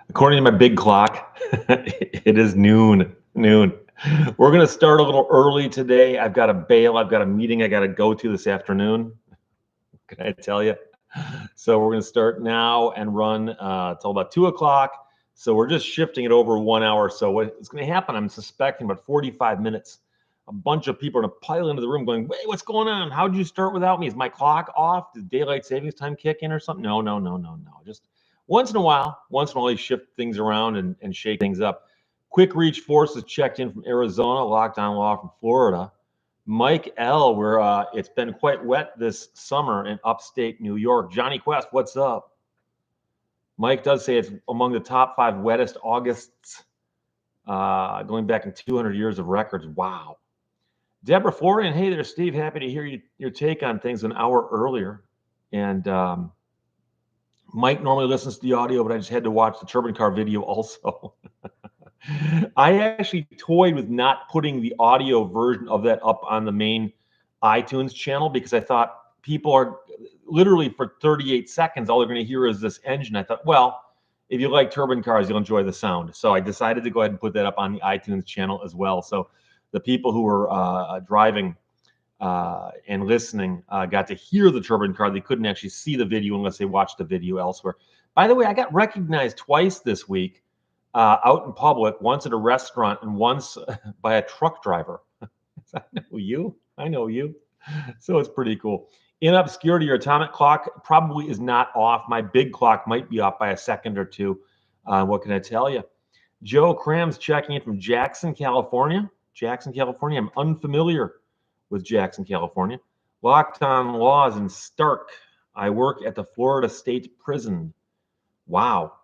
According to my big clock, it is noon. Noon. We're going to start a little early today. I've got to bail. I've got a meeting I got to go to this afternoon. Can I tell you? So we're going to start now and run till about 2 o'clock. So we're just shifting it over 1 hour. So what's going to happen, I'm suspecting about 45 minutes. A bunch of people are going to pile into the room going, wait, what's going on? How did you start without me? Is my clock off? Did daylight savings time kick in or something? No. Just once in a while you shift things around and shake things up. Quick Reach Forces checked in from Arizona, Lockdown Law from Florida. Mike L, where it's been quite wet this summer in upstate New York. Johnny Quest, what's up? Mike does say it's among the top 5 wettest Augusts going back in 200 years of records. Wow. Deborah Florian, hey there, Steve. Happy to hear your take on things an hour earlier. And Mike normally listens to the audio, but I just had to watch the Turban Car video also. I actually toyed with not putting the audio version of that up on the main iTunes channel because I thought people are literally for 38 seconds, all they're going to hear is this engine. I thought, well, if you like Turban Cars, you'll enjoy the sound. So I decided to go ahead and put that up on the iTunes channel as well. So the people who were driving and listening got to hear the Turban Car. They couldn't actually see the video unless they watched the video elsewhere. By the way, I got recognized twice this week out in public, once at a restaurant and once by a truck driver. I know you. So it's pretty cool. In obscurity, your atomic clock probably is not off. My big clock might be off by a second or two. What can I tell you? Joe Cram's checking in from Jackson, California. I'm unfamiliar with Jackson, California. Locked on Laws in Stark. I work at the Florida State Prison. Wow.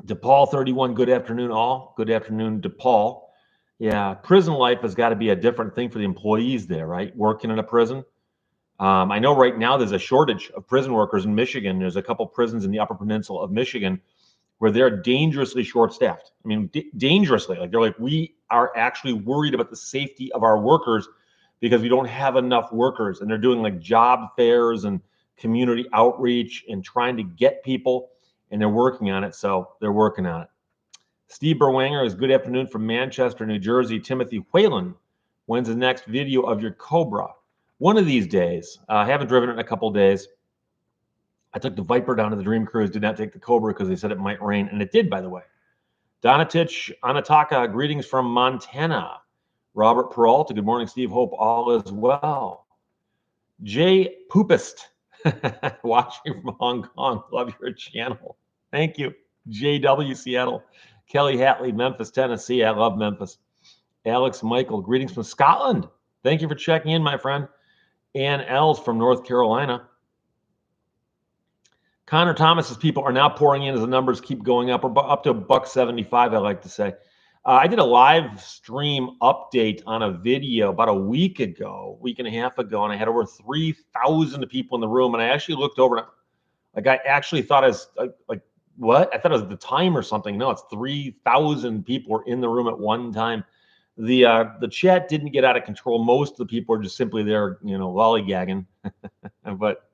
DePaul 31, good afternoon, all. Good afternoon, DePaul. Yeah, prison life has got to be a different thing for the employees there, right? Working in a prison. I know right now there's a shortage of prison workers in Michigan. There's a couple prisons in the Upper Peninsula of Michigan where they're dangerously short-staffed. I mean, dangerously. Like they're like, we are actually worried about the safety of our workers because we don't have enough workers. And they're doing like job fairs and community outreach and trying to get people, and they're working on it. So they're working on it. Steve Berwanger is good afternoon from Manchester, New Jersey. Timothy Whalen, when's the next video of your Cobra? One of these days. I haven't driven it in a couple days. I took the Viper down to the Dream Cruise, did not take the Cobra because they said it might rain, and it did, by the way. Donatich Anataka, greetings from Montana. Robert Peralta, good morning, Steve. Hope all is well. Jay Poopist, watching from Hong Kong. Love your channel. Thank you. JW Seattle. Kelly Hatley, Memphis, Tennessee. I love Memphis. Alex Michael, greetings from Scotland. Thank you for checking in, my friend. Ann Els from North Carolina. Connor Thomas's people are now pouring in as the numbers keep going up. We're up to $1.75, I like to say. I did a live stream update on a video about a week and a half ago, and I had over 3,000 people in the room. And I actually looked over, and I actually thought I was like, what? I thought it was the time or something. No, it's 3,000 people were in the room at one time. The chat didn't get out of control. Most of the people are just simply there, lollygagging, but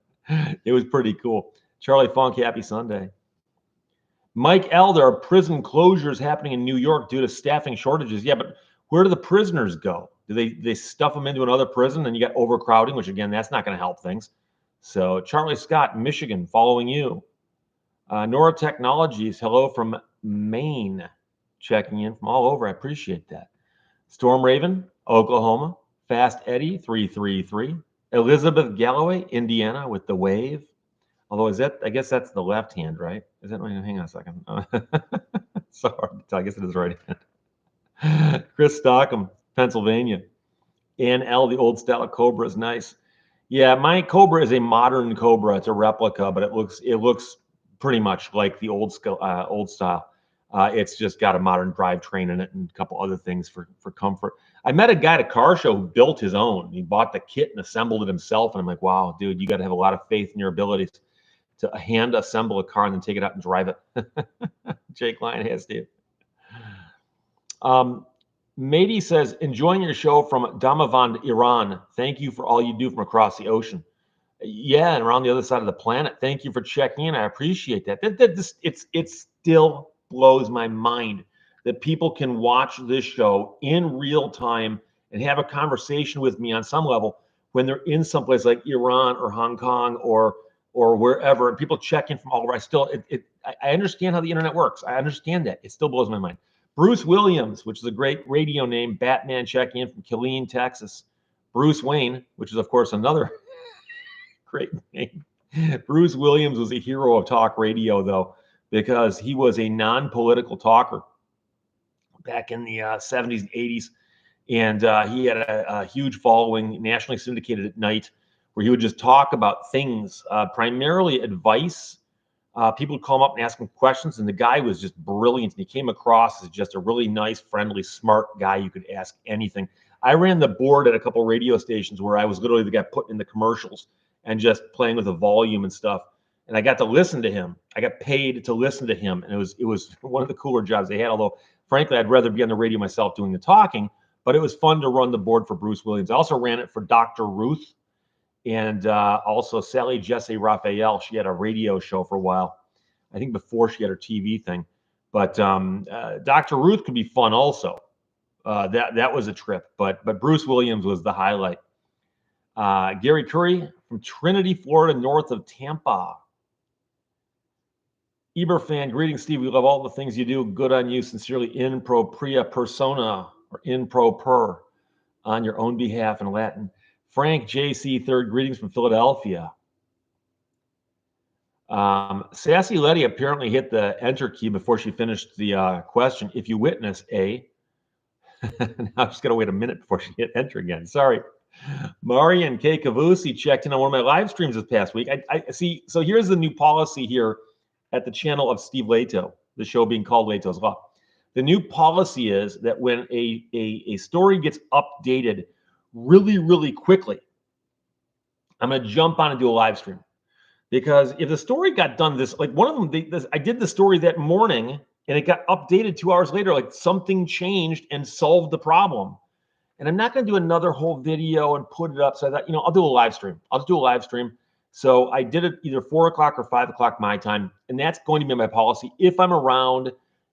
it was pretty cool. Charlie Funk, happy Sunday. Mike L, there are prison closures happening in New York due to staffing shortages. Yeah, but where do the prisoners go? Do they stuff them into another prison and you got overcrowding, which again, that's not going to help things. So Charlie Scott, Michigan, following you. Nora Technologies, hello from Maine, checking in from all over. I appreciate that. Storm Raven, Oklahoma. Fast Eddie, 333. Elizabeth Galloway, Indiana, with the wave. Although I guess that's the left hand, right? Is that right? Hang on a second. Sorry, I guess it is right hand. Chris Stockham, Pennsylvania. Ann L, the old style Cobra is nice. Yeah, my Cobra is a modern Cobra. It's a replica, but it looks pretty much like the old style. It's just got a modern drivetrain in it and a couple other things for comfort. I met a guy at a car show who built his own. He bought the kit and assembled it himself. And I'm like, wow, dude, you got to have a lot of faith in your abilities to hand assemble a car and then take it out and drive it. Jake Lyon has Steve. Mady says, enjoying your show from Damavand, Iran. Thank you for all you do from across the ocean. Yeah, and around the other side of the planet. Thank you for checking in. I appreciate that. It's still blows my mind that people can watch this show in real time and have a conversation with me on some level when they're in someplace like Iran or Hong Kong or wherever, and people check in from all over. I understand how the internet works. I understand that. It still blows my mind. Bruce Williams, which is a great radio name, Batman checking in from Killeen, Texas. Bruce Wayne, which is of course another great name. Bruce Williams was a hero of talk radio, though, because he was a non-political talker back in the 70s and 80s. And he had a huge following, nationally syndicated at night, where he would just talk about things, primarily advice. People would call him up and ask him questions, and the guy was just brilliant. And he came across as just a really nice, friendly, smart guy you could ask anything. I ran the board at a couple radio stations where I was literally the guy putting in the commercials and just playing with the volume and stuff. And I got to listen to him. I got paid to listen to him, and it was one of the cooler jobs they had. Although, frankly, I'd rather be on the radio myself doing the talking. But it was fun to run the board for Bruce Williams. I also ran it for Dr. Ruth and also Sally Jesse Raphael. She had a radio show for a while, I think before she had her TV thing. But Dr. Ruth could be fun also. That was a trip. But Bruce Williams was the highlight. Gary Curry from Trinity, Florida, north of Tampa. Eber fan, greetings, Steve. We love all the things you do. Good on you. Sincerely, in propria persona, or in pro per, on your own behalf in Latin. Frank JC, third, greetings from Philadelphia. Sassy Letty apparently hit the enter key before she finished the question. If you witness a, now I'm just going to wait a minute before she hit enter again. Sorry. Marian K. Cavusi checked in on one of my live streams this past week. I see. So here's the new policy here at the channel of Steve Lehto, the show being called Lehto's Law. The new policy is that when a story gets updated really, really quickly, I'm going to jump on and do a live stream. Because if the story got done like one of them, I did the story that morning and it got updated 2 hours later, like something changed and solved the problem. And I'm not going to do another whole video and put it up. So I thought, I'll do a live stream. I'll just do a live stream. So I did it either 4 o'clock or 5 o'clock my time. And that's going to be my policy. If I'm around,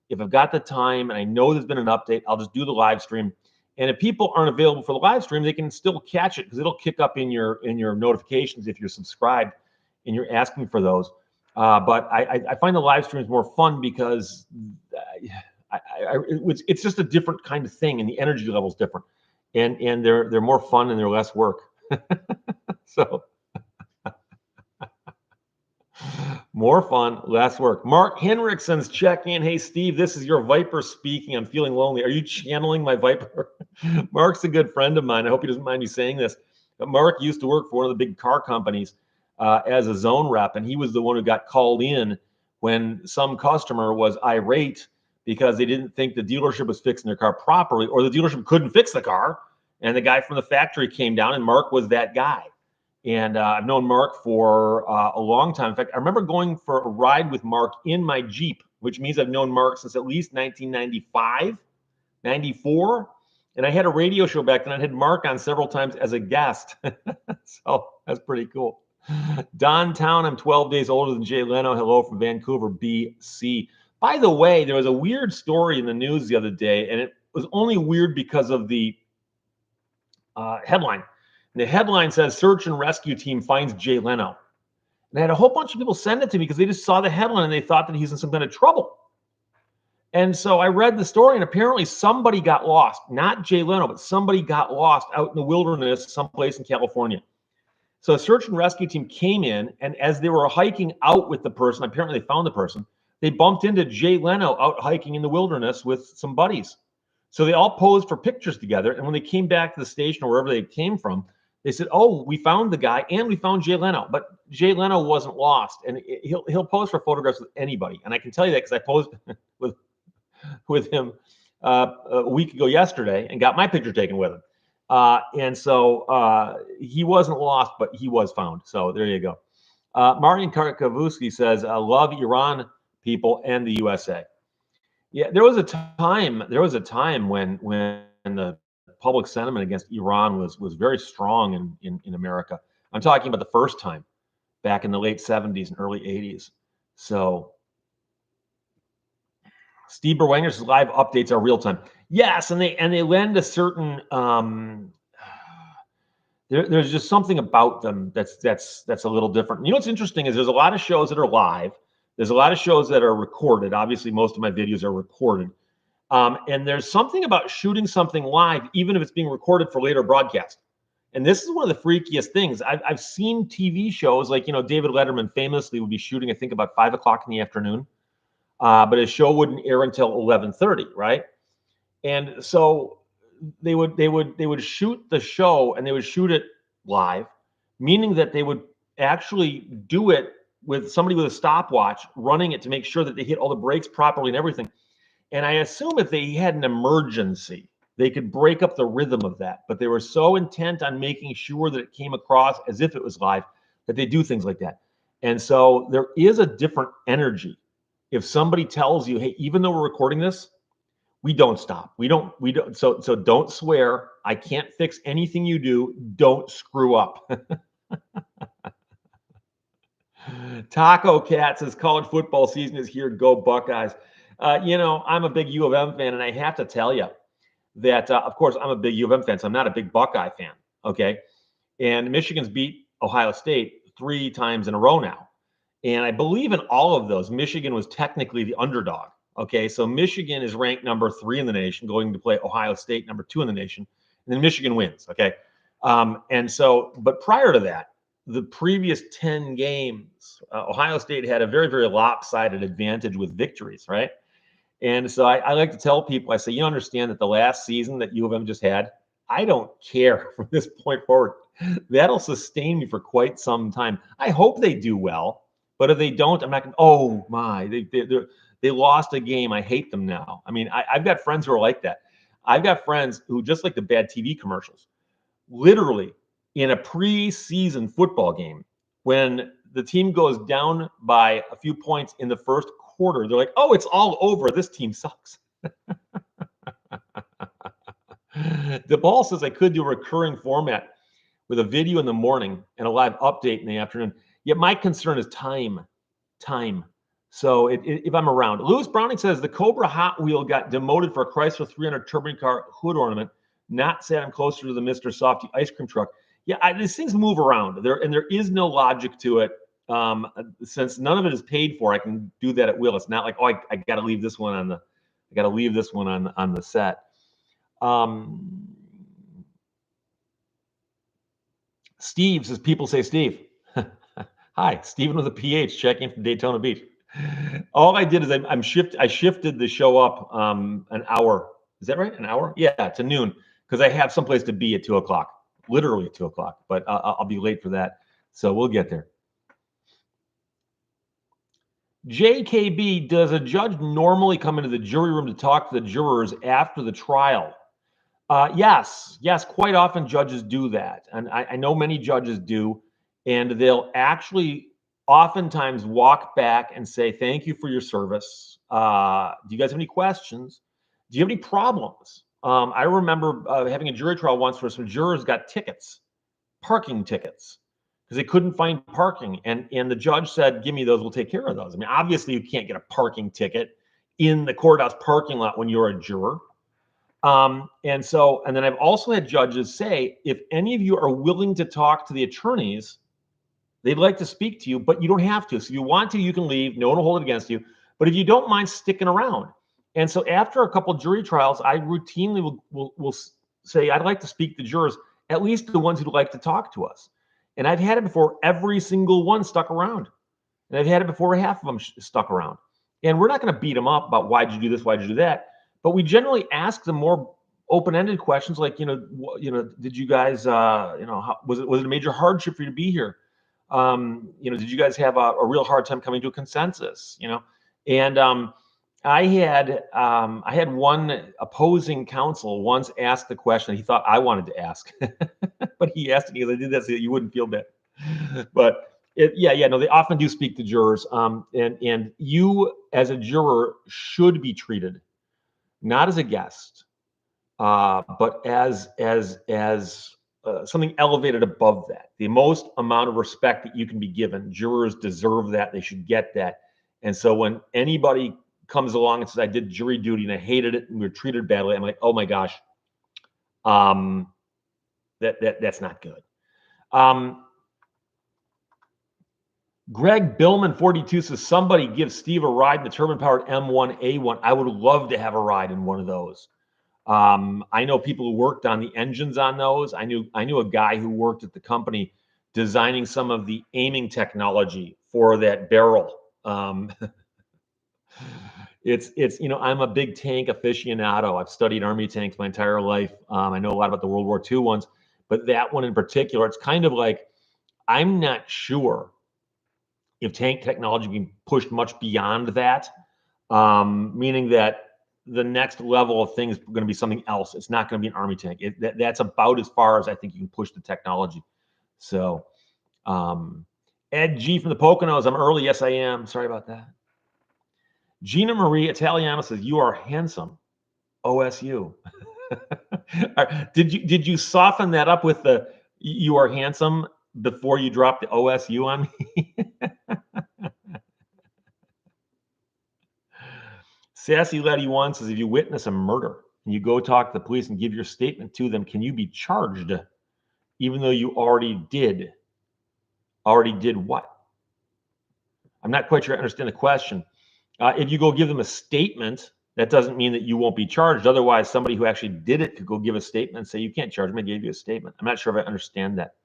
if I've got the time and I know there's been an update, I'll just do the live stream. And if people aren't available for the live stream, they can still catch it because it'll kick up in your notifications if you're subscribed and you're asking for those. But I find the live streams more fun because it's just a different kind of thing, and the energy level is different, and they're more fun and they're less work. So more fun, less work. Mark Henriksen's checking in. Hey, Steve, this is your Viper speaking. I'm feeling lonely. Are you channeling my Viper? Mark's a good friend of mine. I hope he doesn't mind me saying this. But Mark used to work for one of the big car companies as a zone rep, and he was the one who got called in when some customer was irate because they didn't think the dealership was fixing their car properly, or the dealership couldn't fix the car, and the guy from the factory came down, and Mark was that guy. And I've known Mark for a long time. In fact, I remember going for a ride with Mark in my Jeep, which means I've known Mark since at least 1995, 94. And I had a radio show back then. I had Mark on several times as a guest. So that's pretty cool. Don Town, I'm 12 days older than Jay Leno. Hello from Vancouver, BC. By the way, there was a weird story in the news the other day, and it was only weird because of the headline. And the headline says, search and rescue team finds Jay Leno. And I had a whole bunch of people send it to me because they just saw the headline and they thought that he's in some kind of trouble. And so I read the story, and apparently somebody got lost. Not Jay Leno, but somebody got lost out in the wilderness someplace in California. So a search and rescue team came in, and as they were hiking out with the person, apparently they found the person, they bumped into Jay Leno out hiking in the wilderness with some buddies. So they all posed for pictures together, and when they came back to the station or wherever they came from, they said, oh, we found the guy, and we found Jay Leno. But Jay Leno wasn't lost, and he'll pose for photographs with anybody. And I can tell you that because I posed with him a week ago yesterday and got my picture taken with him. And so he wasn't lost, but he was found. So there you go. Marian Karkavuski says, I love Iran people and the USA. Yeah, there was a time when the public sentiment against Iran was very strong in America. I'm talking about the first time back in the late 70s and early 80s. So Steve Berwanger's live updates are real time. Yes, and they lend a certain there's just something about them that's a little different. You know what's interesting is there's a lot of shows that are live. There's a lot of shows that are recorded. Obviously, most of my videos are recorded. And there's something about shooting something live, even if it's being recorded for later broadcast. And this is one of the freakiest things. I've seen TV shows like, David Letterman famously would be shooting, I think, about 5 o'clock in the afternoon. But his show wouldn't air until 11:30, right? And so they would shoot the show and they would shoot it live, meaning that they would actually do it with somebody with a stopwatch running it to make sure that they hit all the brakes properly and everything. And I assume if they had an emergency, they could break up the rhythm of that. But they were so intent on making sure that it came across as if it was live that they do things like that. And so there is a different energy. If somebody tells you, hey, even though we're recording this, we don't stop. We don't. So don't swear. I can't fix anything you do. Don't screw up. Taco Cat says college football season is here. Go Buckeyes. I'm a big U of M fan, and I have to tell you that, of course, I'm a big U of M fan, so I'm not a big Buckeye fan. Okay. And Michigan's beat Ohio State 3 times in a row now. And I believe in all of those, Michigan was technically the underdog. Okay, so Michigan is ranked number 3 in the nation, going to play Ohio State, number 2 in the nation, and then Michigan wins. Okay, but prior to that, the previous 10 games, Ohio State had a very, very lopsided advantage with victories, right? And so I like to tell people, I say, you understand that the last season that U of M just had, I don't care from this point forward. That'll sustain me for quite some time. I hope they do well, but if they don't, I'm not going to, oh my, they lost a game. I hate them now. I mean, I've got friends who are like that. I've got friends who just like the bad TV commercials. Literally, in a preseason football game, when the team goes down by a few points in the first quarter, they're like, oh, it's all over. This team sucks. DePaul says I could do a recurring format with a video in the morning and a live update in the afternoon. Yet my concern is time. So if I'm around. Lewis Browning says the Cobra Hot Wheel got demoted for a Chrysler 300 Turbine Car hood ornament. Not said I'm closer to the Mr. Softy ice cream truck. Yeah, these things move around. There is no logic to it. Since none of it is paid for, I can do that at will. It's not like, oh, I got to leave this one on the set. Steve says, people say Steve. Hi, Stephen with a PH checking from Daytona Beach. All I did is I shifted the show up an hour. Is that right? An hour? Yeah, to noon, because I have someplace to be at 2 o'clock, literally at 2 o'clock, but I'll be late for that. So we'll get there. JKB, does a judge normally come into the jury room to talk to the jurors after the trial? Yes, quite often judges do that. And I know many judges do, and they'll actually oftentimes walk back and say, thank you for your service. Do you guys have any questions? Do you have any problems? I remember having a jury trial once where some jurors got tickets, parking tickets, because they couldn't find parking. And the judge said, give me those, we'll take care of those. I mean, obviously you can't get a parking ticket in the courthouse parking lot when you're a juror. And then I've also had judges say, if any of you are willing to talk to the attorneys, they'd like to speak to you, but you don't have to. So if you want to, you can leave. No one will hold it against you. But if you don't mind sticking around. And so after a couple jury trials, I routinely will say, I'd like to speak to jurors, at least the ones who'd like to talk to us. And I've had it before every single one stuck around. And I've had it before half of them stuck around. And we're not going to beat them up about why'd you do this, why'd you do that. But we generally ask them more open-ended questions like, did you guys, was it a major hardship for you to be here? Did you guys have a real hard time coming to a consensus? And I had one opposing counsel once ask the question he thought I wanted to ask, but he asked it because I did that so that you wouldn't feel bad. But they often do speak to jurors, and you as a juror should be treated not as a guest, but as something elevated above that. The most amount of respect that you can be given. Jurors deserve that. They should get that. And so when anybody comes along and says, I did jury duty and I hated it and we were treated badly. I'm like, oh my gosh, that's not good. Greg Billman 42 says, somebody give Steve a ride in the turbine-powered M1A1. I would love to have a ride in one of those. I know people who worked on the engines on those. I knew a guy who worked at the company designing some of the aiming technology for that barrel. It's I'm a big tank aficionado. I've studied Army tanks my entire life. I know a lot about the World War II ones, but that one in particular, it's kind of like, I'm not sure if tank technology can be pushed much beyond that, meaning that the next level of thing is going to be something else. It's not going to be an Army tank. That's about as far as I think you can push the technology. So, Ed G from the Poconos, I'm early. Yes, I am. Sorry about that. Gina Marie Italiano says, you are handsome. OSU. Did you soften that up with the you are handsome before you dropped the OSU on me? Sassy Letty One says, if you witness a murder and you go talk to the police and give your statement to them, can you be charged even though you already did? Already did what? I'm not quite sure I understand the question. If you go give them a statement, that doesn't mean that you won't be charged. Otherwise, somebody who actually did it could go give a statement and say, you can't charge me, I gave you a statement. I'm not sure if I understand that.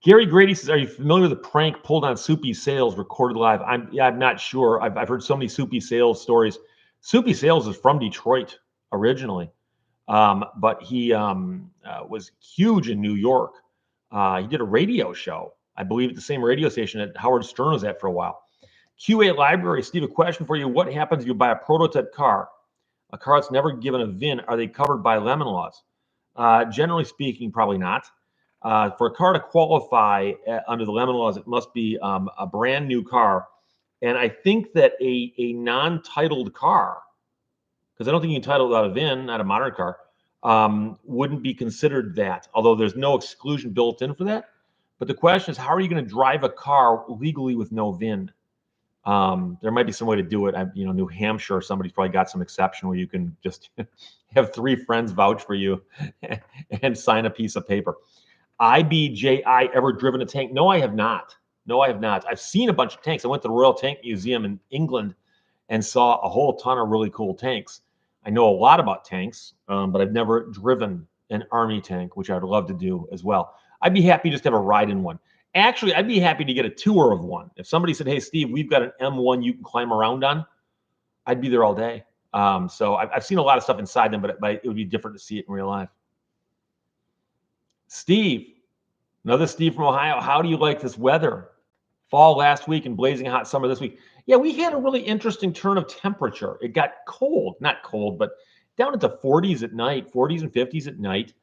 Gary Grady says, are you familiar with the prank pulled on Soupy Sales recorded live? I'm not sure. I've heard so many Soupy Sales stories. Soupy Sales is from Detroit originally, but he was huge in New York. He did a radio show, I believe, at the same radio station that Howard Stern was at for a while. QA Library, Steve, a question for you. What happens if you buy a prototype car, a car that's never given a VIN? Are they covered by lemon laws? Generally speaking, probably not. For a car to qualify under the lemon laws, it must be a brand new car. And I think that a non-titled car, because I don't think you can title without a VIN, not a modern car, wouldn't be considered that, although there's no exclusion built in for that. But the question is, how are you going to drive a car legally with no VIN? There might be some way to do it. New Hampshire, somebody's probably got some exception where you can just have 3 friends vouch for you and sign a piece of paper. IBJI, ever driven a tank? No, I have not. I've seen a bunch of tanks. I went to the Royal Tank Museum in England and saw a whole ton of really cool tanks. I know a lot about tanks, but I've never driven an Army tank, which I'd love to do as well. I'd be happy just to have a ride in one. Actually, I'd be happy to get a tour of one. If somebody said, hey, Steve, we've got an M1 you can climb around on, I'd be there all day. So I've seen a lot of stuff inside them, but it would be different to see it in real life. Steve, another Steve from Ohio. How do you like this weather? Fall last week and blazing hot summer this week. Yeah, we had a really interesting turn of temperature. It got cold, not cold, but down into 40s at night, 40s and 50s at night.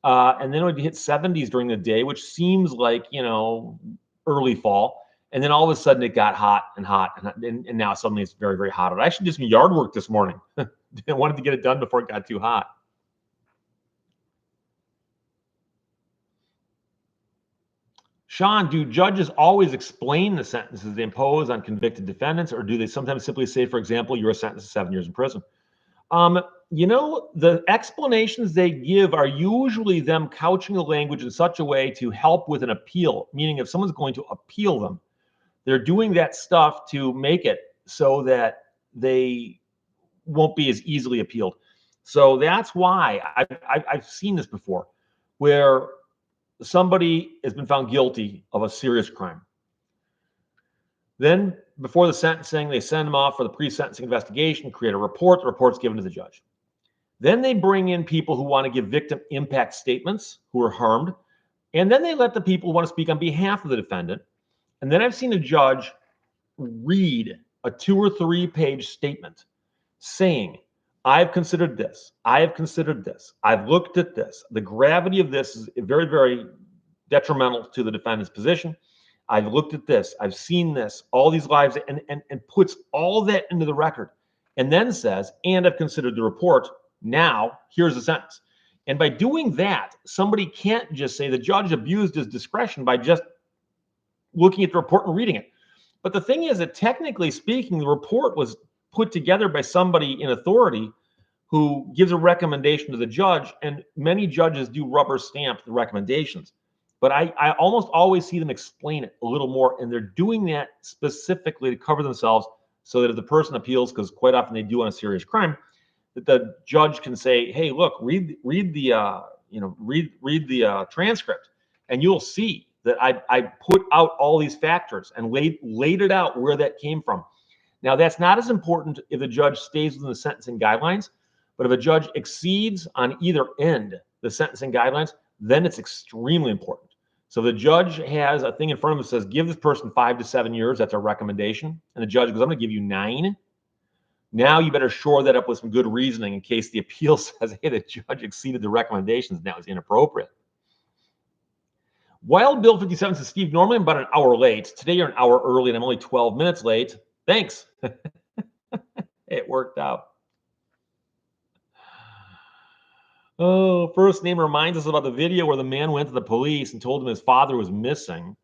And then it would hit 70s during the day, which seems like, early fall. And then all of a sudden it got hot, and now suddenly it's very, very hot. I actually did some yard work this morning. I wanted to get it done before it got too hot. Sean, do judges always explain the sentences they impose on convicted defendants, or do they sometimes simply say, for example, you're sentenced to 7 years in prison? The explanations they give are usually them couching the language in such a way to help with an appeal, meaning if someone's going to appeal them, they're doing that stuff to make it so that they won't be as easily appealed. So that's why I've seen this before, where somebody has been found guilty of a serious crime. Then, before the sentencing, they send them off for the pre-sentencing investigation, create a report. The report's given to the judge. Then they bring in people who want to give victim impact statements who are harmed. And then they let the people who want to speak on behalf of the defendant. And then I've seen a judge read a 2 or 3 page statement saying, I've considered this. I have considered this. I've looked at this. The gravity of this is very, very detrimental to the defendant's position. I've looked at this. I've seen this, all these lives, and puts all that into the record. And then says, and I've considered the report. Now, here's the sentence. And by doing that, somebody can't just say the judge abused his discretion by just looking at the report and reading it. But the thing is that technically speaking, the report was put together by somebody in authority who gives a recommendation to the judge, and many judges do rubber stamp the recommendations. But I almost always see them explain it a little more, and they're doing that specifically to cover themselves so that if the person appeals, because quite often they do on a serious crime, that the judge can say, "Hey, look, read the transcript, and you'll see that I put out all these factors and laid it out where that came from." Now, that's not as important if the judge stays within the sentencing guidelines, but if a judge exceeds on either end the sentencing guidelines, then it's extremely important. So the judge has a thing in front of him that says, give this person 5 to 7 years. That's a recommendation. And the judge goes, I'm going to give you 9. Now you better shore that up with some good reasoning in case the appeal says, hey, the judge exceeded the recommendations and that was inappropriate. Wild Bill 57 says, Steve, normally I'm about an hour late. Today you're an hour early and I'm only 12 minutes late. Thanks. It worked out. Oh, first name reminds us about the video where the man went to the police and told him his father was missing.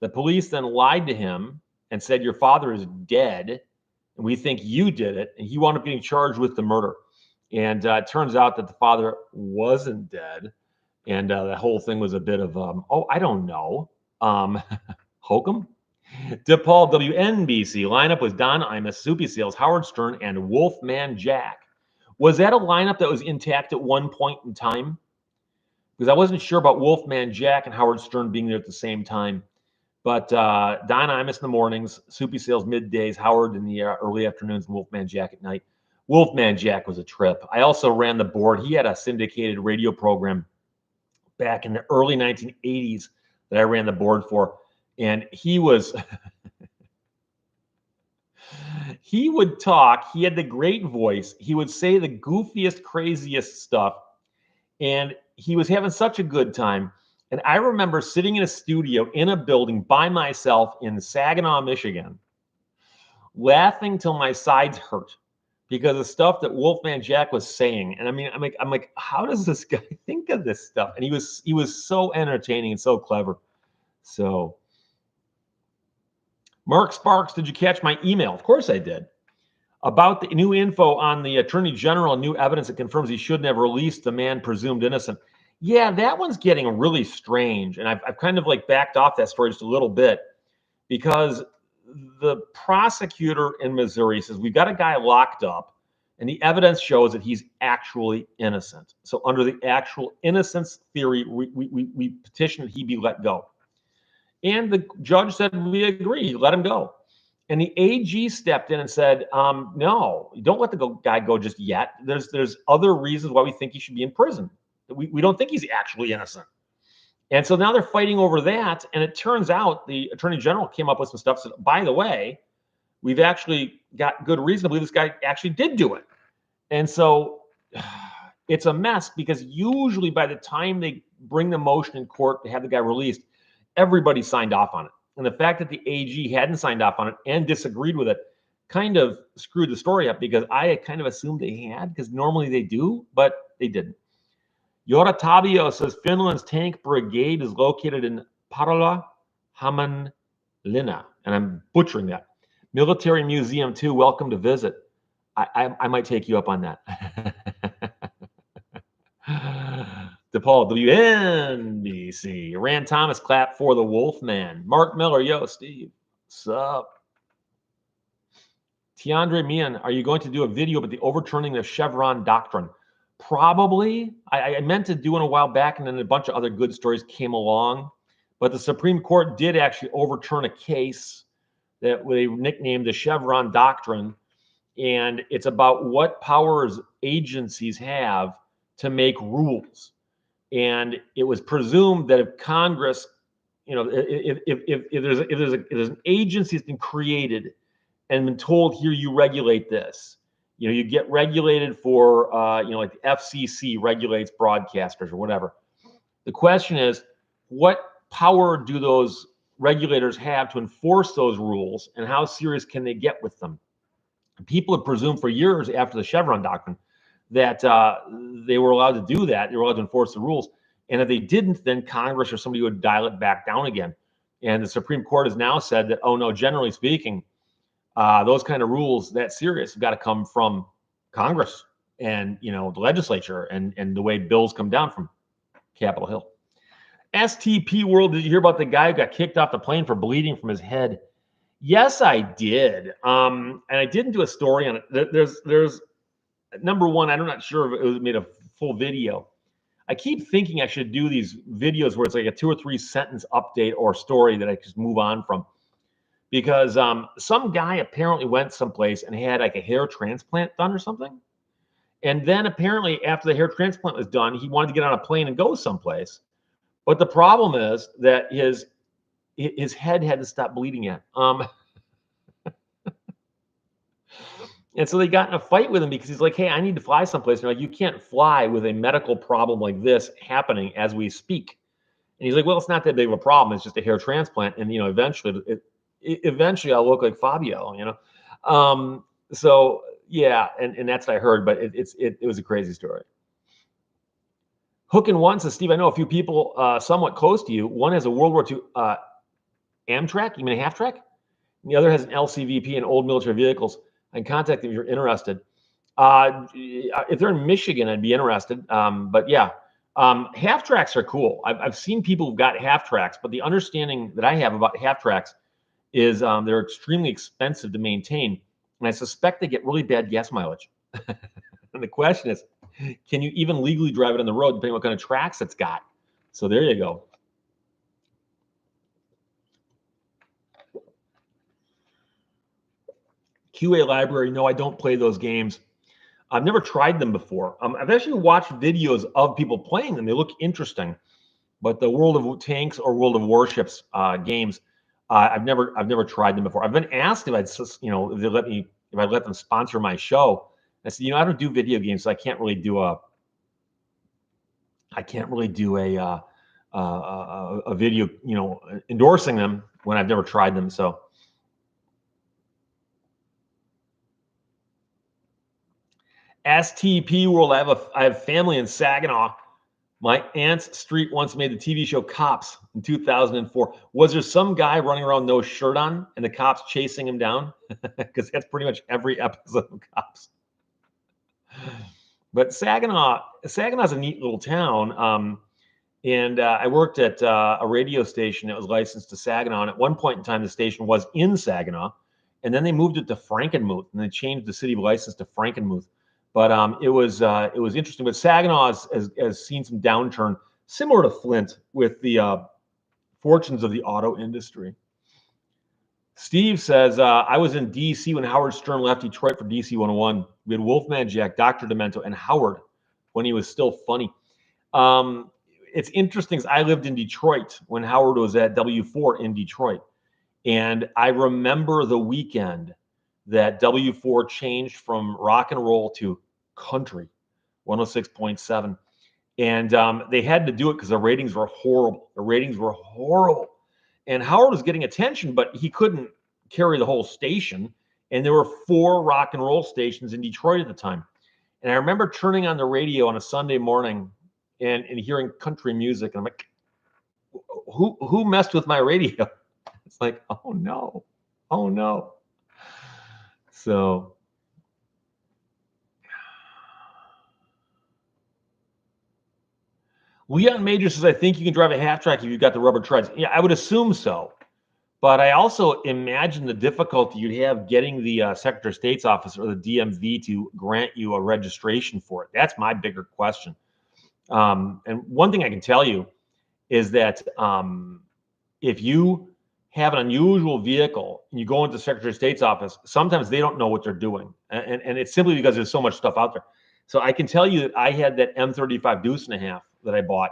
The police then lied to him and said, your father is dead, and we think you did it. And he wound up getting charged with the murder. And it turns out that the father wasn't dead. And the whole thing was a bit of, I don't know, hokum? DePaul, WNBC. Lineup was Don Imus, Soupy Sales, Howard Stern, and Wolfman Jack. Was that a lineup that was intact at one point in time? Because I wasn't sure about Wolfman Jack and Howard Stern being there at the same time. But Don Imus in the mornings, Soupy Sales middays, Howard in the early afternoons, and Wolfman Jack at night. Wolfman Jack was a trip. I also ran the board. He had a syndicated radio program back in the early 1980s that I ran the board for. And he was... He would talk. He had the great voice. He would say the goofiest, craziest stuff. And he was having such a good time. And I remember sitting in a studio in a building by myself in Saginaw, Michigan, laughing till my sides hurt because of the stuff that Wolfman Jack was saying. And I mean, I'm like, how does this guy think of this stuff? And he was so entertaining and so clever. So Mark Sparks, did you catch my email? Of course I did. About the new info on the Attorney General, new evidence that confirms he shouldn't have released the man presumed innocent. Yeah, that one's getting really strange. And I've kind of like backed off that story just a little bit because the prosecutor in Missouri says we've got a guy locked up and the evidence shows that he's actually innocent. So under the actual innocence theory, we petitioned he be let go. And the judge said, we agree, let him go. And the AG stepped in and said, no, don't let the guy go just yet. There's other reasons why we think he should be in prison. We don't think he's actually innocent. And so now they're fighting over that. And it turns out the Attorney General came up with some stuff. Said, by the way, we've actually got good reason to believe this guy actually did do it. And so it's a mess because usually by the time they bring the motion in court to have the guy released, everybody signed off on it. And the fact that the AG hadn't signed off on it and disagreed with it kind of screwed the story up because I had kind of assumed they had because normally they do, but they didn't. Yora Tabio says Finland's tank brigade is located in Parola, Hämeenlinna, and I'm butchering that. Military Museum too, welcome to visit. I might take you up on that. DePaul, WNBC. Rand Thomas clap for the Wolfman. Mark Miller, yo, Steve. Sup? Tiandre Mian, are you going to do a video about the overturning of Chevron doctrine? Probably. I meant to do one a while back, and then a bunch of other good stories came along. But the Supreme Court did actually overturn a case that they nicknamed the Chevron doctrine. And it's about what powers agencies have to make rules. And it was presumed that if Congress, if there's an agency that's been created and been told, here, you regulate this, you get regulated for, like the FCC regulates broadcasters or whatever. The question is, what power do those regulators have to enforce those rules, and how serious can they get with them? People have presumed for years after the Chevron doctrine that they were allowed to do that. They were allowed to enforce the rules. And if they didn't, then Congress or somebody would dial it back down again. And the Supreme Court has now said that, oh, no, generally speaking, those kind of rules that serious have got to come from Congress and the legislature and the way bills come down from Capitol Hill. STP World, did you hear about the guy who got kicked off the plane for bleeding from his head? Yes, I did. And I didn't do a story on it. There's number one, I'm not sure if it was made a full video. I keep thinking I should do these videos where it's like a 2 or 3 sentence update or story that I just move on from. Because some guy apparently went someplace and had like a hair transplant done or something. And then apparently after the hair transplant was done, he wanted to get on a plane and go someplace. But the problem is that his head had to stop bleeding again. And so they got in a fight with him because he's like, hey, I need to fly someplace. And they're like, you can't fly with a medical problem like this happening as we speak. And he's like, well, it's not that big of a problem. It's just a hair transplant. And, eventually I'll look like Fabio, So, yeah, and that's what I heard. But it was a crazy story. Hook and One says, Steve, I know a few people somewhat close to you. One has a World War II Amtrak, you mean a half track? And the other has an LCVP and old military vehicles. I can contact them if you're interested. If they're in Michigan, I'd be interested. But yeah, half tracks are cool. I've seen people who've got half tracks, but the understanding that I have about half tracks is they're extremely expensive to maintain. And I suspect they get really bad gas mileage. And the question is, can you even legally drive it on the road depending on what kind of tracks it's got? So there you go. QA Library, no, I don't play those games. I've never tried them before. I've actually watched videos of people playing them. They look interesting, but the World of Tanks or World of Warships games, I've never tried them before. I've been asked if I'd let them sponsor my show. I said, I don't do video games, so I can't really do a video, endorsing them when I've never tried them. So. STP World, I have family in Saginaw. My aunt's street once made the TV show Cops in 2004. Was there some guy running around no shirt on and the cops chasing him down? Because that's pretty much every episode of Cops. But Saginaw's a neat little town. And I worked at a radio station that was licensed to Saginaw. And at one point in time, the station was in Saginaw. And then they moved it to Frankenmuth. And they changed the city of license to Frankenmuth. But it was interesting. But Saginaw has seen some downturn, similar to Flint, with the fortunes of the auto industry. Steve says, I was in D.C. when Howard Stern left Detroit for DC 101. We had Wolfman Jack, Dr. Demento, and Howard when he was still funny. It's interesting. I lived in Detroit when Howard was at W4 in Detroit. And I remember the weekend that W4 changed from rock and roll to country, 106.7. And they had to do it because the ratings were horrible. And Howard was getting attention, but he couldn't carry the whole station. And there were 4 rock and roll stations in Detroit at the time. And I remember turning on the radio on a Sunday morning and hearing country music. And I'm like, who messed with my radio? It's like, oh no. So Leon Major says, I think you can drive a half track if you've got the rubber treads. Yeah, I would assume so. But I also imagine the difficulty you'd have getting the Secretary of State's office or the DMV to grant you a registration for it. That's my bigger question. And one thing I can tell you is that if you have an unusual vehicle and you go into the Secretary of State's office, sometimes they don't know what they're doing. And it's simply because there's so much stuff out there. So I can tell you that I had that M35 Deuce and a half that I bought,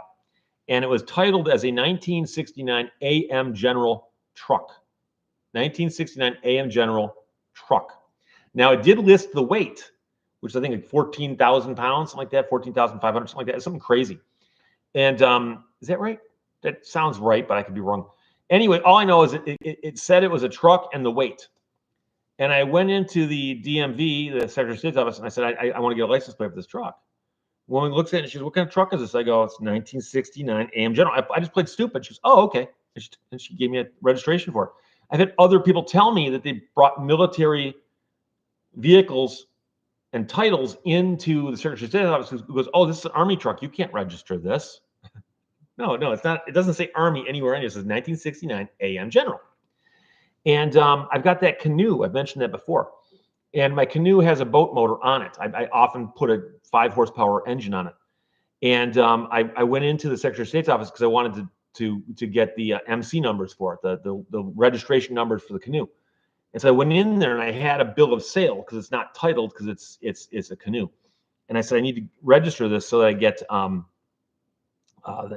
and it was titled as a 1969 AM General truck. 1969 AM General truck. Now, it did list the weight, which I think like 14,000 pounds, something like that, 14,500, something like that, something crazy. And is that right? That sounds right, but I could be wrong. Anyway, all I know is it said it was a truck and the weight. And I went into the DMV, the Secretary of State's office, and I said, I want to get a license plate for this truck. Woman looks at it and she goes, what kind of truck is this? I go, it's 1969 AM General. I just played stupid. She goes, oh, okay. And she gave me a registration for it. I've had other people tell me that they brought military vehicles and titles into the Secretary of State's office who goes, oh, this is an Army truck. You can't register this. No, it's not. It doesn't say Army anywhere in it. It says 1969 AM General. And I've got that canoe. I've mentioned that before. And my canoe has a boat motor on it. I often put a 5 horsepower engine on it. And I went into the Secretary of State's office because I wanted to get the MC numbers for it, the registration numbers for the canoe. And so I went in there and I had a bill of sale because it's not titled because it's a canoe. And I said, I need to register this so that I get the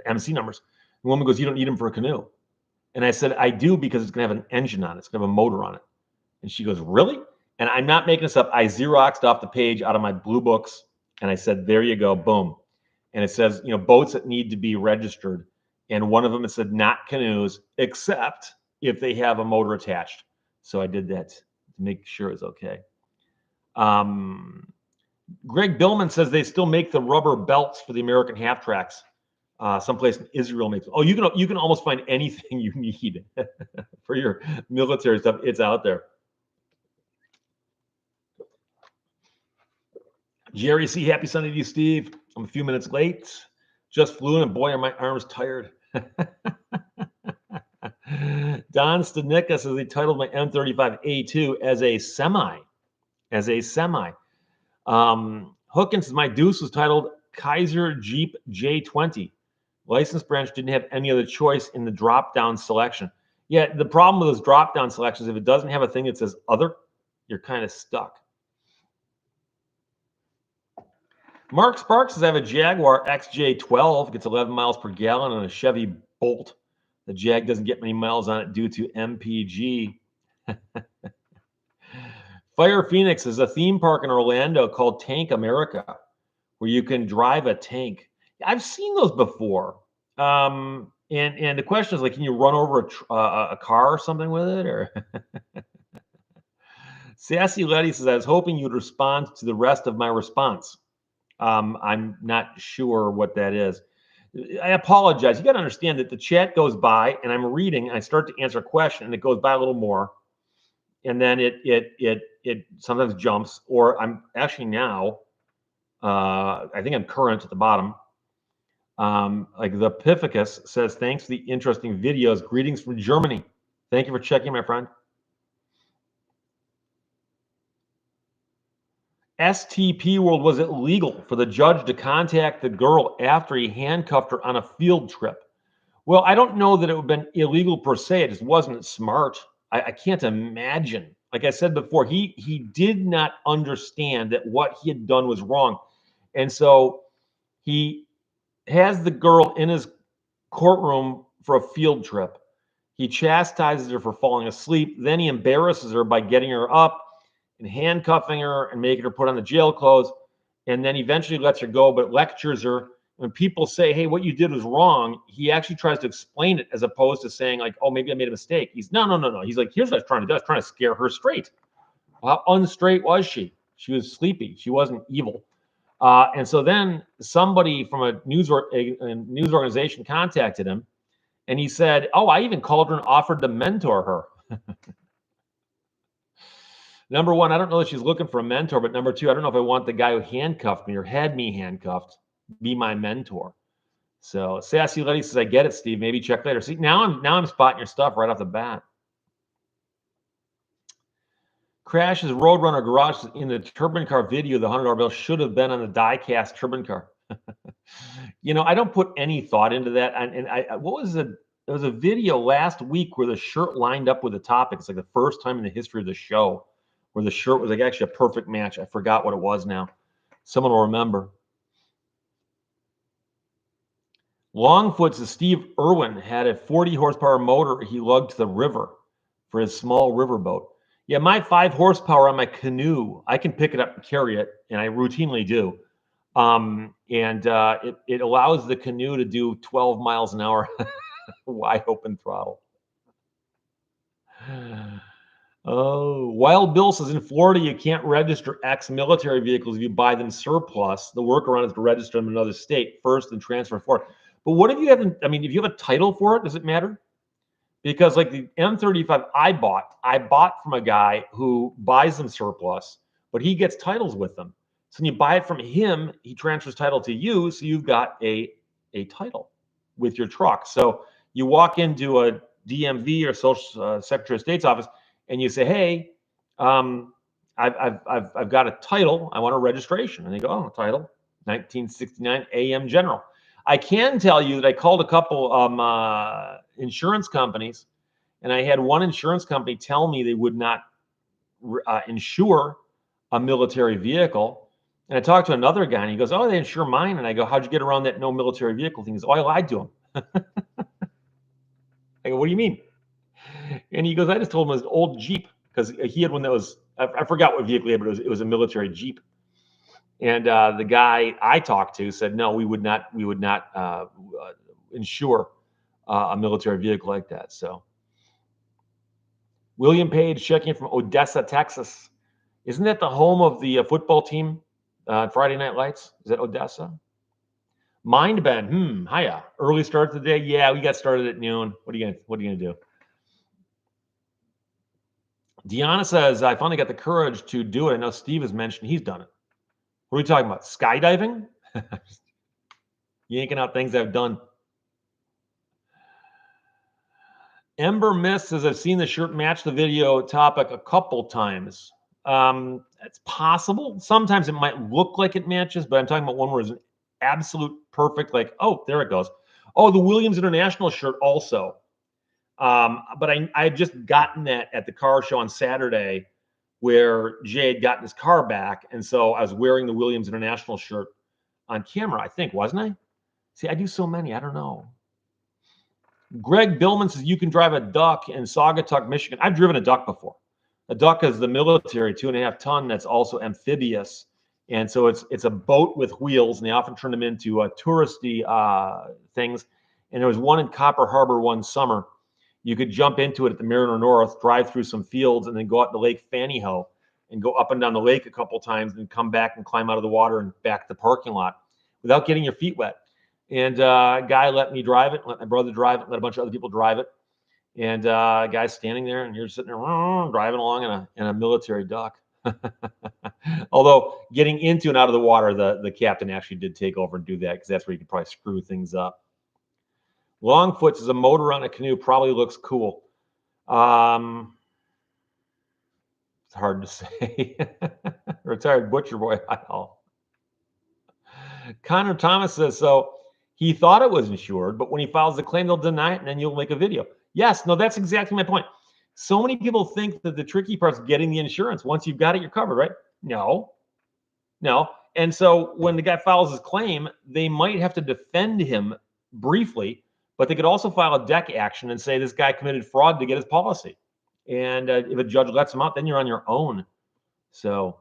MC numbers. The woman goes, you don't need them for a canoe. And I said, I do because it's going to have an engine on it. It's going to have a motor on it. And she goes, really? And I'm not making this up. I Xeroxed off the page out of my blue books. And I said, there you go, boom. And it says, boats that need to be registered. And one of them, it said, not canoes, except if they have a motor attached. So I did that to make sure it's okay. Greg Billman says they still make the rubber belts for the American half tracks. Someplace in Israel makes. Oh, you can almost find anything you need for your military stuff. It's out there. Jerry C. Happy Sunday to you, Steve. I'm a few minutes late. Just flew in, and boy, are my arms tired. Don Stanika says they titled my M35A2 as a semi. Hookins says my Deuce was titled Kaiser Jeep J20. License branch didn't have any other choice in the drop-down selection. Yeah, the problem with those drop-down selections, if it doesn't have a thing that says other, you're kind of stuck. Mark Sparks says I have a Jaguar XJ12, gets 11 miles per gallon on a Chevy Bolt. The Jag doesn't get many miles on it due to MPG. Fire Phoenix is a theme park in Orlando called Tank America, where you can drive a tank. I've seen those before. And the question is, like, can you run over a car or something with it? Or Sassy Letty says, I was hoping you'd respond to the rest of my response. I'm not sure what that is. I apologize. You got to understand that the chat goes by and I'm reading and I start to answer a question and it goes by a little more. And then it sometimes jumps, or I'm actually now, I think I'm current at the bottom. Like the Pificus says, thanks for the interesting videos. Greetings from Germany. Thank you for checking, my friend. STP World, was it legal for the judge to contact the girl after he handcuffed her on a field trip? Well, I don't know that it would have been illegal per se. It just wasn't smart. I can't imagine. Like I said before, he did not understand that what he had done was wrong. And so he has the girl in his courtroom for a field trip. He chastises her for falling asleep. Then he embarrasses her by getting her up and handcuffing her and making her put on the jail clothes. And then eventually lets her go, but lectures her. When people say, hey, what you did was wrong, he actually tries to explain it as opposed to saying, like, oh, maybe I made a mistake. He's no. He's like, here's what I was trying to do. I was trying to scare her straight. Well, how unstraight was she? She was sleepy. She wasn't evil. And so then somebody from a news organization contacted him, and he said, oh, I even called her and offered to mentor her. Number one, I don't know that she's looking for a mentor, but number two, I don't know if I want the guy who handcuffed me or had me handcuffed be my mentor. So Sassy Letty says, I get it, Steve. Maybe check later. See, now I'm spotting your stuff right off the bat. Crashes Roadrunner Garage in the Turbine Car video. The $100 bill should have been on the die-cast Turbine Car. I don't put any thought into that. And what was it? There was a video last week where the shirt lined up with the topic. It's like the first time in the history of the show where the shirt was like actually a perfect match. I forgot what it was now. Someone will remember. Longfoot says Steve Irwin had a 40 horsepower motor he lugged to the river for his small riverboat. Yeah, my 5 horsepower on my canoe, I can pick it up and carry it, and I routinely do. It allows the canoe to do 12 miles an hour, wide open throttle. Oh, Wild Bill says in Florida, you can't register ex-military vehicles if you buy them surplus. The workaround is to register them in another state first and transfer to Florida. But what if you haven't? I mean, if you have a title for it, does it matter? Because like the M35 I bought from a guy who buys them surplus, but he gets titles with them. So when you buy it from him, he transfers title to you, so you've got a title with your truck. So you walk into a DMV or Social Secretary of State's office, and you say, "Hey, I've got a title. I want a registration." And they go, "Oh, title, 1969 AM General." I can tell you that I called a couple insurance companies, and I had one insurance company tell me they would not insure a military vehicle. And I talked to another guy, and he goes, "Oh, they insure mine." And I go, "How'd you get around that no military vehicle thing?" He goes, "Oh, I lied to him." I go, "What do you mean?" And he goes, "I just told him it was an old Jeep," because he had one that was, I forgot what vehicle he had, but it was a military Jeep. And the guy I talked to said, "No, we would not insure a military vehicle like that." So, William Page checking in from Odessa, Texas. Isn't that the home of the football team? Friday Night Lights. Is that Odessa? Mindbend. Hiya. Early start of the day. Yeah, we got started at noon. What are you gonna do? Deanna says, "I finally got the courage to do it. I know Steve has mentioned he's done it." What are we talking about? Skydiving? Yanking out things I've done. Ember Mist says, "I've seen the shirt match the video topic a couple times." It's possible. Sometimes it might look like it matches, but I'm talking about one where it's an absolute perfect, like, oh, there it goes. Oh, the Williams International shirt also. But I had just gotten that at the car show on Saturday where Jay had gotten his car back. And so I was wearing the Williams International shirt on camera, I think, wasn't I? See, I do so many. I don't know. Greg Billman says, "You can drive a duck in Saugatuck, Michigan." I've driven a duck before. A duck is the military 2.5 ton that's also amphibious. And so it's a boat with wheels, and they often turn them into touristy things. And there was one in Copper Harbor one summer. You could jump into it at the Mariner North, drive through some fields, and then go out to Lake Fannyhoe and go up and down the lake a couple times and come back and climb out of the water and back to the parking lot without getting your feet wet. And a guy let me drive it, let my brother drive it, let a bunch of other people drive it. And a guy's standing there, and you're sitting there driving along in a military duck. Although getting into and out of the water, the captain actually did take over and do that, because that's where you could probably screw things up. Longfoot says, "A motor on a canoe probably looks cool." It's hard to say. Retired butcher boy. Connor Thomas says, "So he thought it was insured, but when he files the claim, they'll deny it, and then you'll make a video." Yes, no, that's exactly my point. So many people think that the tricky part's getting the insurance. Once you've got it, you're covered, right? No. And so when the guy files his claim, they might have to defend him briefly, but they could also file a deck action and say this guy committed fraud to get his policy. And if a judge lets him out, then you're on your own. So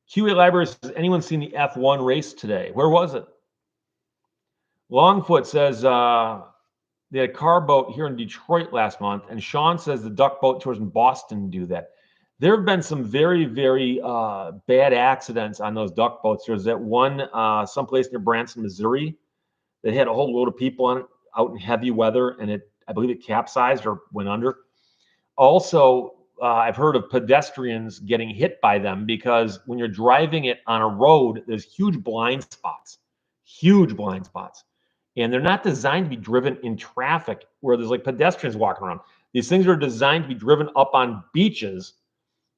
QA Library says, "Anyone seen the F1 race today? Where was it?" Longfoot says, "They had a car boat here in Detroit last month," and Sean says the duck boat tours in Boston do that. There have been some very, very bad accidents on those duck boats. There's that one someplace near Branson, Missouri, that had a whole load of people on it out in heavy weather, and I believe it capsized or went under. Also, I've heard of pedestrians getting hit by them, because when you're driving it on a road, there's huge blind spots, and they're not designed to be driven in traffic where there's like pedestrians walking around. These things are designed to be driven up on beaches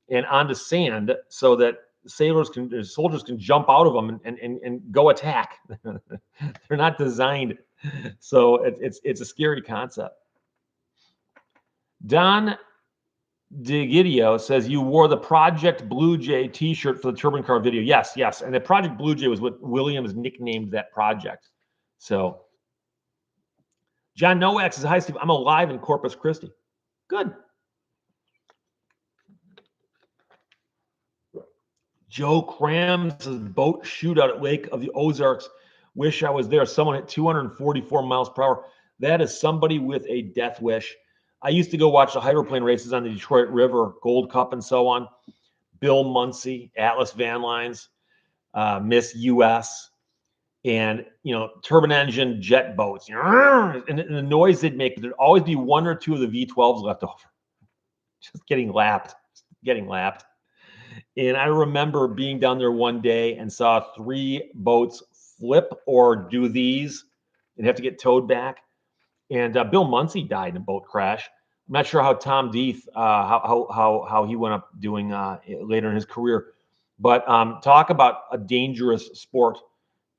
and onto sand so that soldiers can jump out of them and go attack. They're not designed. So it's a scary concept. Don DeGidio says, "You wore the Project Blue Jay t-shirt for the Turban Car video." Yes. And the Project Blue Jay was what Williams nicknamed that project. So John Nowak says, "Hi, Steve. I'm alive in Corpus Christi." Good. Joe Cram says, "Boat shootout at Lake of the Ozarks. Wish I was there. Someone hit 244 miles per hour." That is somebody with a death wish. I used to go watch the hydroplane races on the Detroit River, Gold Cup and so on. Bill Muncy, Atlas Van Lines, Miss US. and turbine engine jet boats, and the noise they'd make. There'd always be one or two of the V12s left over, just getting lapped. And I remember being down there one day and saw 3 boats flip or do these and have to get towed back. And Bill Munsey died in a boat crash. I'm not sure how Tom Deeth, how he went up doing later in his career, but talk about a dangerous sport.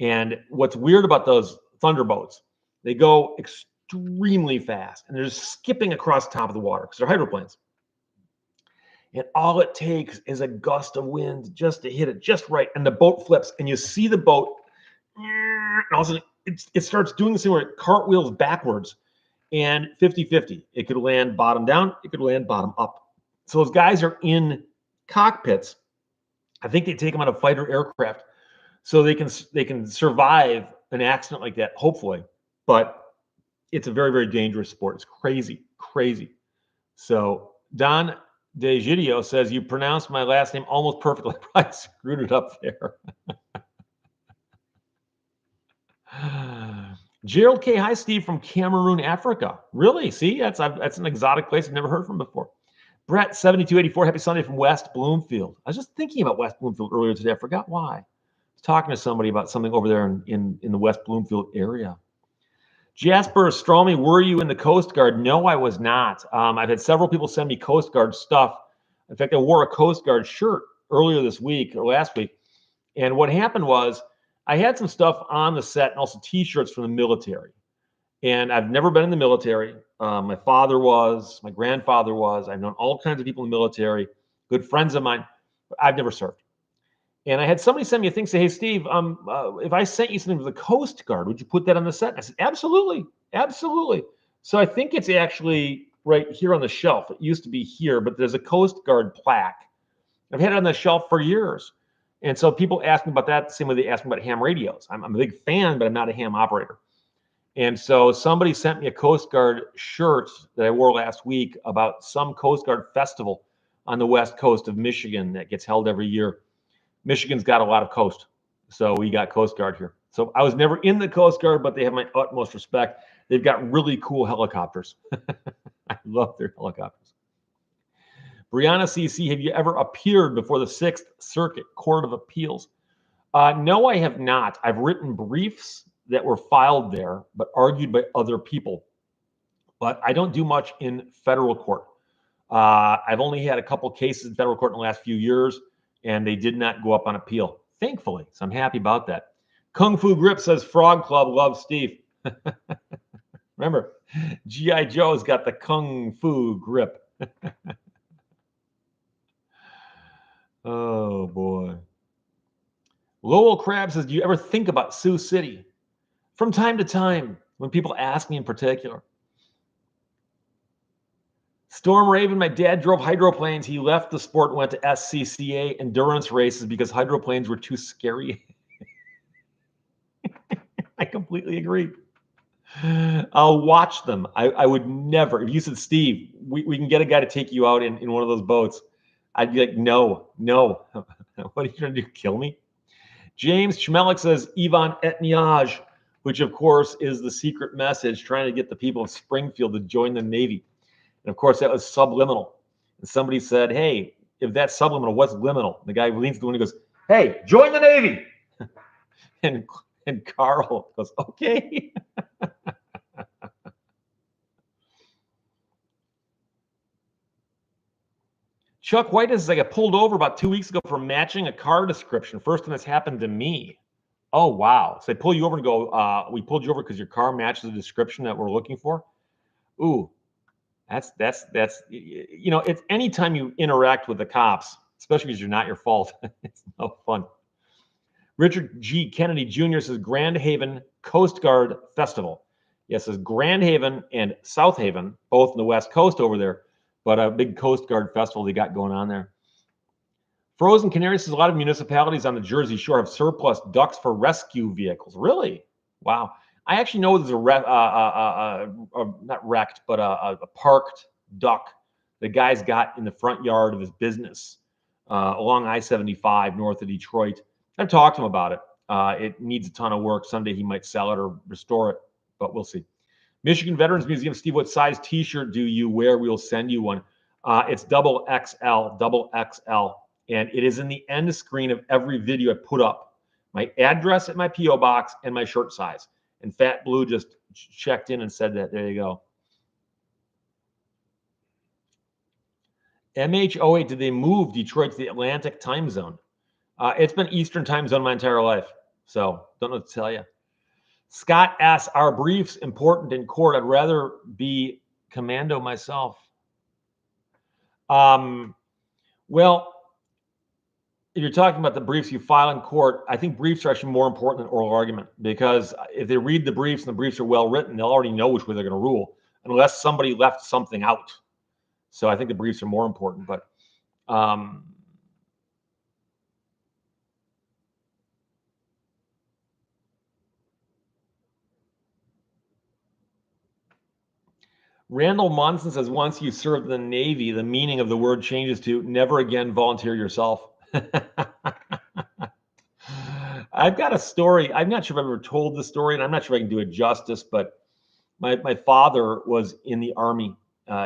And what's weird about those thunderboats, they go extremely fast, and they're just skipping across the top of the water because they're hydroplanes. And all it takes is a gust of wind just to hit it just right, and the boat flips, and you see the boat, and all of a sudden it starts doing this thing where it cartwheels backwards, and 50-50. It could land bottom down, it could land bottom up. So those guys are in cockpits. I think they take them out of fighter aircraft so they can survive an accident like that, hopefully. But it's a very, very dangerous sport. It's crazy. So Don DeGidio says, you pronounced my last name almost perfectly. I probably screwed it up there. Gerald K. Hi, Steve, from Cameroon, Africa. Really? See, that's an exotic place I've never heard from before. Brett, 7284, happy Sunday from West Bloomfield. I was just thinking about West Bloomfield earlier today. I forgot why. I was talking to somebody about something over there in the West Bloomfield area. Jasper Stromy, were you in the Coast Guard? No, I was not. I've had several people send me Coast Guard stuff. In fact, I wore a Coast Guard shirt earlier this week or last week. And what happened was I had some stuff on the set and also T-shirts from the military. And I've never been in the military. My father was, my grandfather was. I've known all kinds of people in the military, good friends of mine. But I've never served. And I had somebody send me a thing, say, hey, Steve, if I sent you something for the Coast Guard, would you put that on the set? And I said, absolutely. So I think it's actually right here on the shelf. It used to be here, but there's a Coast Guard plaque. I've had it on the shelf for years. And so people ask me about that the same way they ask me about ham radios. I'm a big fan, but I'm not a ham operator. And so somebody sent me a Coast Guard shirt that I wore last week about some Coast Guard festival on the west coast of Michigan that gets held every year. Michigan's got a lot of coast, so we got Coast Guard here. So I was never in the Coast Guard, but they have my utmost respect. They've got really cool helicopters. I love their helicopters. Brianna CC, have you ever appeared before the 6th Circuit Court of Appeals? No, I have not. I've written briefs that were filed there, but argued by other people. But I don't do much in federal court. I've only had a couple cases in federal court in the last few years, and they did not go up on appeal, thankfully. So I'm happy about that. Kung Fu Grip says, Frog Club loves Steve. Remember, G.I. Joe's got the Kung Fu Grip. Oh, boy. Lowell Crab says, do you ever think about Sioux City? From time to time, when people ask me in particular. Storm Raven, my dad drove hydroplanes. He left the sport and went to SCCA endurance races because hydroplanes were too scary. I completely agree. I'll watch them. I would never. If you said, Steve, we can get a guy to take you out in one of those boats, I'd be like, no. What are you going to do, kill me? James Chmelik says, Ivan Etniage, which, of course, is the secret message trying to get the people of Springfield to join the Navy. And of course, that was subliminal. And somebody said, hey, if that's subliminal, what's liminal? And the guy leans to the window and goes, hey, join the Navy. and Carl goes, okay. Chuck White says, I got pulled over about 2 weeks ago for matching a car description. First time this happened to me. Oh, wow. So they pull you over and go, we pulled you over because your car matches the description that we're looking for. Ooh. That's it's anytime you interact with the cops, especially because you're not your fault, it's no fun. Richard G. Kennedy Jr. says Grand Haven Coast Guard Festival. Yes, it's Grand Haven and South Haven, both in the West Coast over there, but a big Coast Guard festival they got going on there. Frozen Canary says a lot of municipalities on the Jersey Shore have surplus ducks for rescue vehicles. Really? Wow. I actually know there's not wrecked, but a parked duck the guy's got in the front yard of his business along I-75 north of Detroit. I've talked to him about it. It needs a ton of work. Someday he might sell it or restore it, but we'll see. Michigan Veterans Museum. Steve, what size T-shirt do you wear? We'll send you one. It's double XL, and it is in the end screen of every video I put up. My address at my P.O. box and my shirt size. And Fat Blue just checked in and said that. There you go. MH08, did they move Detroit to the Atlantic time zone? It's been Eastern time zone my entire life, so don't know what to tell you. Scott asks, are briefs important in court? I'd rather be commando myself. Well, if you're talking about the briefs you file in court, I think briefs are actually more important than oral argument, because if they read the briefs and the briefs are well written, they'll already know which way they're going to rule, unless somebody left something out. So I think the briefs are more important. But Randall Monson says, once you served in the Navy, the meaning of the word changes to never again volunteer yourself. I've got a story. I'm not sure if I've ever told the story, and I'm not sure if I can do it justice, but my father was in the Army.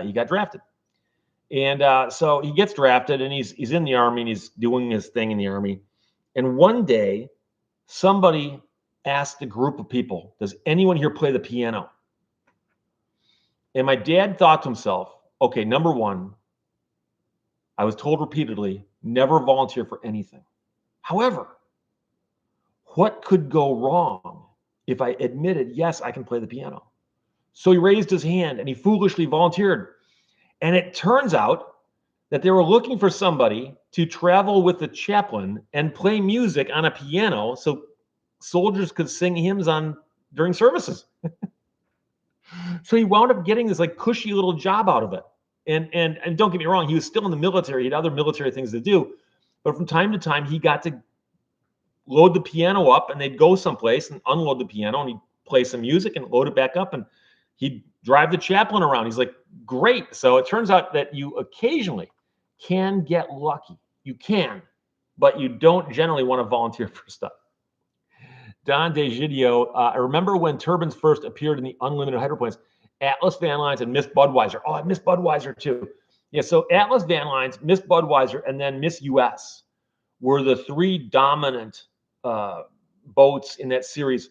He got drafted. And so he gets drafted, and he's in the Army, and he's doing his thing in the Army. And one day, somebody asked a group of people, does anyone here play the piano? And my dad thought to himself, okay, number one, I was told repeatedly, never volunteer for anything. However, what could go wrong if I admitted, yes, I can play the piano? So he raised his hand and he foolishly volunteered. And it turns out that they were looking for somebody to travel with the chaplain and play music on a piano so soldiers could sing hymns during services. So he wound up getting this like cushy little job out of it. And don't get me wrong, he was still in the military. He had other military things to do. But from time to time, he got to load the piano up, and they'd go someplace and unload the piano, and he'd play some music and load it back up, and he'd drive the chaplain around. He's like, great. So it turns out that you occasionally can get lucky. You can, but you don't generally want to volunteer for stuff. Don DeGidio, I remember when turbines first appeared in the unlimited hydroplanes, Atlas Van Lines and Miss Budweiser. Oh, I missed Budweiser too. Yeah, so Atlas Van Lines, Miss Budweiser, and then Miss US were the three dominant boats in that series.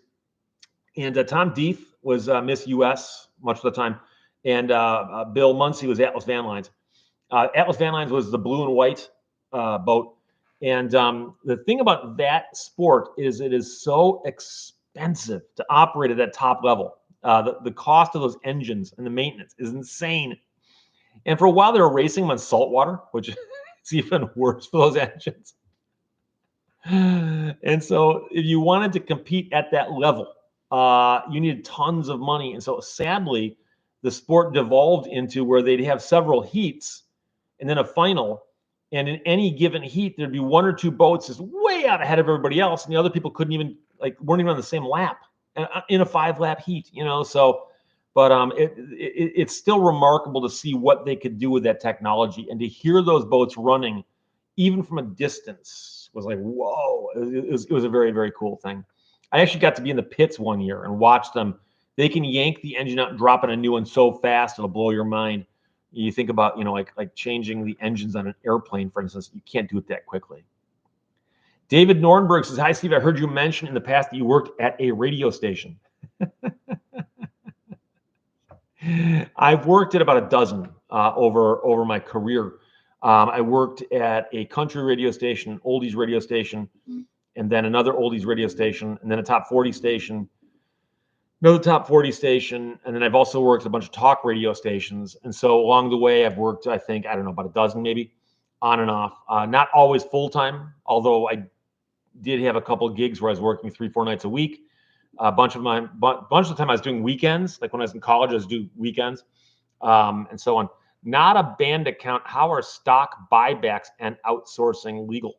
And Tom Deeth was Miss US much of the time, and Bill Muncie was Atlas Van Lines. Atlas Van Lines was the blue and white boat. And the thing about that sport is it is so expensive to operate at that top level. The cost of those engines and the maintenance is insane. And for a while, they were racing them on salt water, which is even worse for those engines. And so if you wanted to compete at that level, you needed tons of money. And so sadly, the sport devolved into where they'd have several heats and then a final. And in any given heat, there'd be one or two boats just way out ahead of everybody else, and the other people couldn't even weren't even on the same lap in a 5-lap heat, So, but it's still remarkable to see what they could do with that technology, and to hear those boats running, even from a distance, was like, whoa! It was a very, very cool thing. I actually got to be in the pits one year and watch them. They can yank the engine out and drop in a new one so fast it'll blow your mind. You think about, like changing the engines on an airplane, for instance, you can't do it that quickly. David Nornberg says, hi, Steve. I heard you mention in the past that you worked at a radio station. I've worked at about a dozen over my career. I worked at a country radio station, an oldies radio station, and then another oldies radio station, and then a top 40 station, another top 40 station, and then I've also worked at a bunch of talk radio stations. And so along the way, I've worked, I think, I don't know, about a dozen maybe, on and off. Not always full-time, although I did have a couple of gigs where I was working 3-4 nights a week. A bunch of the time I was doing weekends. Like when I was in college, I was doing weekends, and so on. Not a band account. How are stock buybacks and outsourcing legal?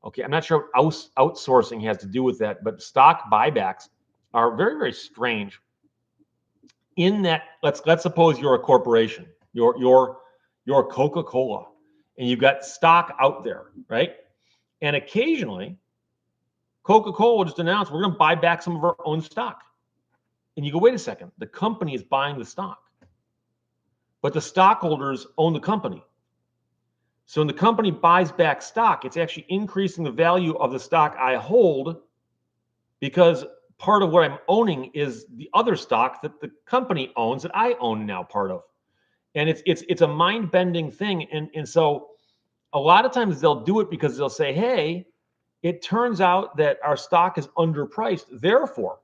Okay, I'm not sure what outsourcing has to do with that, but stock buybacks are very, very strange. In that, let's suppose you're a corporation, you're Coca-Cola, and you've got stock out there, right? And occasionally, Coca-Cola just announced we're going to buy back some of our own stock. And you go, wait a second, the company is buying the stock, but the stockholders own the company. So when the company buys back stock, it's actually increasing the value of the stock I hold, because part of what I'm owning is the other stock that the company owns that I own now part of. And it's a mind-bending thing. And so a lot of times they'll do it because they'll say, hey, it turns out that our stock is underpriced. Therefore,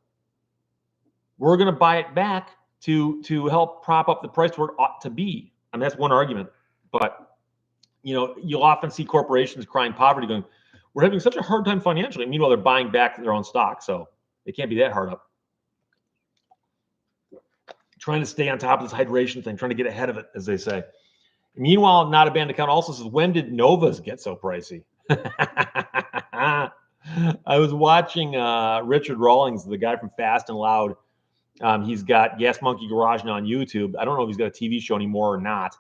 we're going to buy it back to help prop up the price where it ought to be. I mean, that's one argument. But, you'll often see corporations crying poverty going, we're having such a hard time financially. Meanwhile, they're buying back their own stock. So they can't be that hard up. Trying to stay on top of this hydration thing, trying to get ahead of it, as they say. Meanwhile, Not a Banned Account also says, when did Novas get so pricey? I was watching Richard Rawlings, the guy from Fast and Loud. He's got Gas Monkey Garage now on YouTube. I don't know if he's got a TV show anymore or not,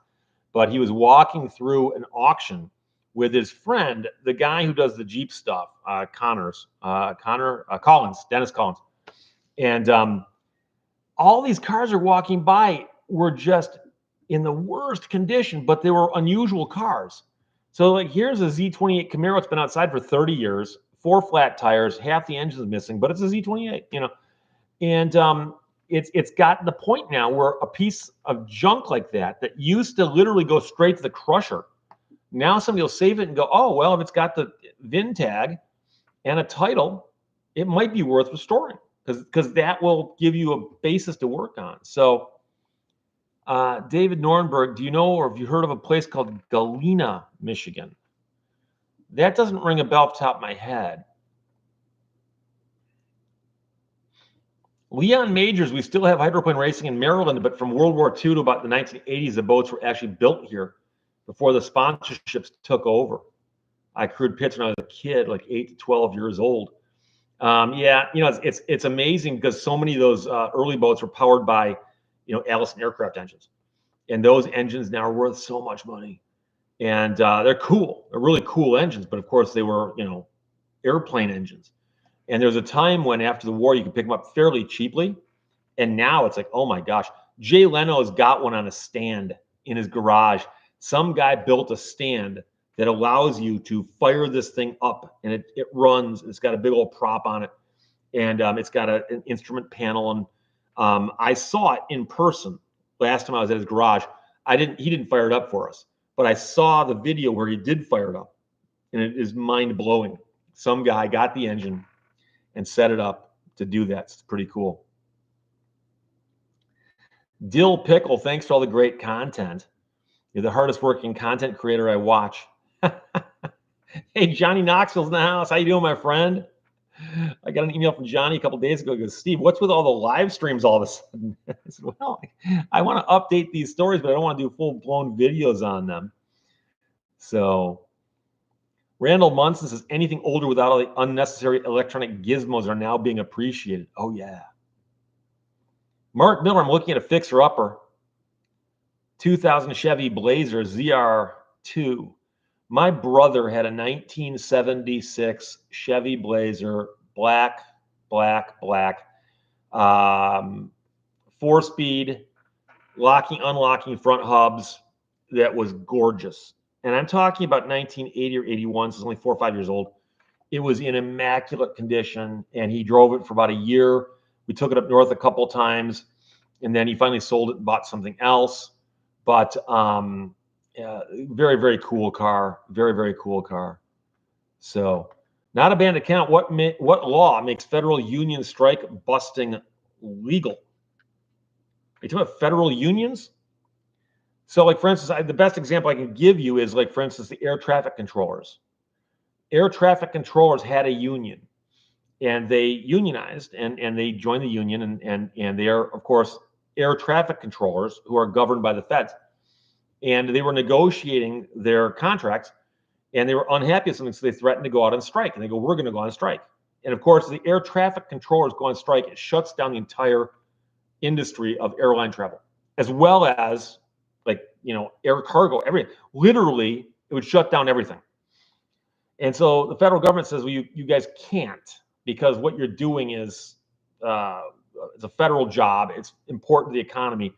but he was walking through an auction with his friend, the guy who does the Jeep stuff, Dennis Collins. And all these cars are walking by were just in the worst condition, but they were unusual cars. So like, here's a Z28 Camaro. It's been outside for 30 years, 4 flat tires, half the engine is missing, but it's a Z28, and it's gotten the point now where a piece of junk like that used to literally go straight to the crusher. Now somebody will save it and go, oh, well, if it's got the VIN tag and a title, it might be worth restoring, because that will give you a basis to work on. So David Nornberg, do you know, or have you heard of a place called Galena, Michigan? That doesn't ring a bell off the top of my head. Leon Majors, we still have hydroplane racing in Maryland, but from World War II to about the 1980s, the boats were actually built here before the sponsorships took over. I crewed pits when I was a kid, like 8 to 12 years old. It's amazing because so many of those early boats were powered by, Allison aircraft engines, and those engines now are worth so much money, and they're cool. They're really cool engines, but of course they were, airplane engines. And there was a time when after the war you could pick them up fairly cheaply, and now it's like, oh my gosh, Jay Leno's got one on a stand in his garage. Some guy built a stand that allows you to fire this thing up, and it runs. It's got a big old prop on it, and it's got an instrument panel. And I saw it in person last time I was at his garage. He didn't fire it up for us, but I saw the video where he did fire it up, and it is mind blowing. Some guy got the engine and set it up to do that. It's pretty cool. Dill Pickle, thanks for all the great content. You're the hardest working content creator I watch. Hey, Johnny Knoxville's in the house. How you doing, my friend? I got an email from Johnny a couple days ago. He goes, Steve, what's with all the live streams all of a sudden? I said, well, I want to update these stories, but I don't want to do full-blown videos on them. So Randall Munson says, anything older without all the unnecessary electronic gizmos are now being appreciated. Oh, yeah. Mark Miller, I'm looking at a fixer-upper. 2000 Chevy Blazer ZR2. My brother had a 1976 Chevy Blazer, black, 4-speed, locking, unlocking front hubs that was gorgeous. And I'm talking about 1980 or 81, so it's only 4 or 5 years old. It was in immaculate condition, and he drove it for about a year. We took it up north a couple of times, and then he finally sold it and bought something else. But very, very cool car. Very, very cool car. So, Not a Banned Account. What law makes federal union strike busting legal? Are you talking about federal unions? So, like, for instance, the best example I can give you is, like, for instance, the air traffic controllers. Air traffic controllers had a union, and they unionized, and they joined the union, and they are, of course, air traffic controllers who are governed by the feds. And they were negotiating their contracts, and they were unhappy with something, so they threatened to go out on strike. And they go, we're going to go on strike. And of course, the air traffic controllers go on strike. It shuts down the entire industry of airline travel, as well as, like, air cargo, everything. Literally, it would shut down everything. And so the federal government says, well, you guys can't. because what you're doing is it's a federal job. It's important to the economy.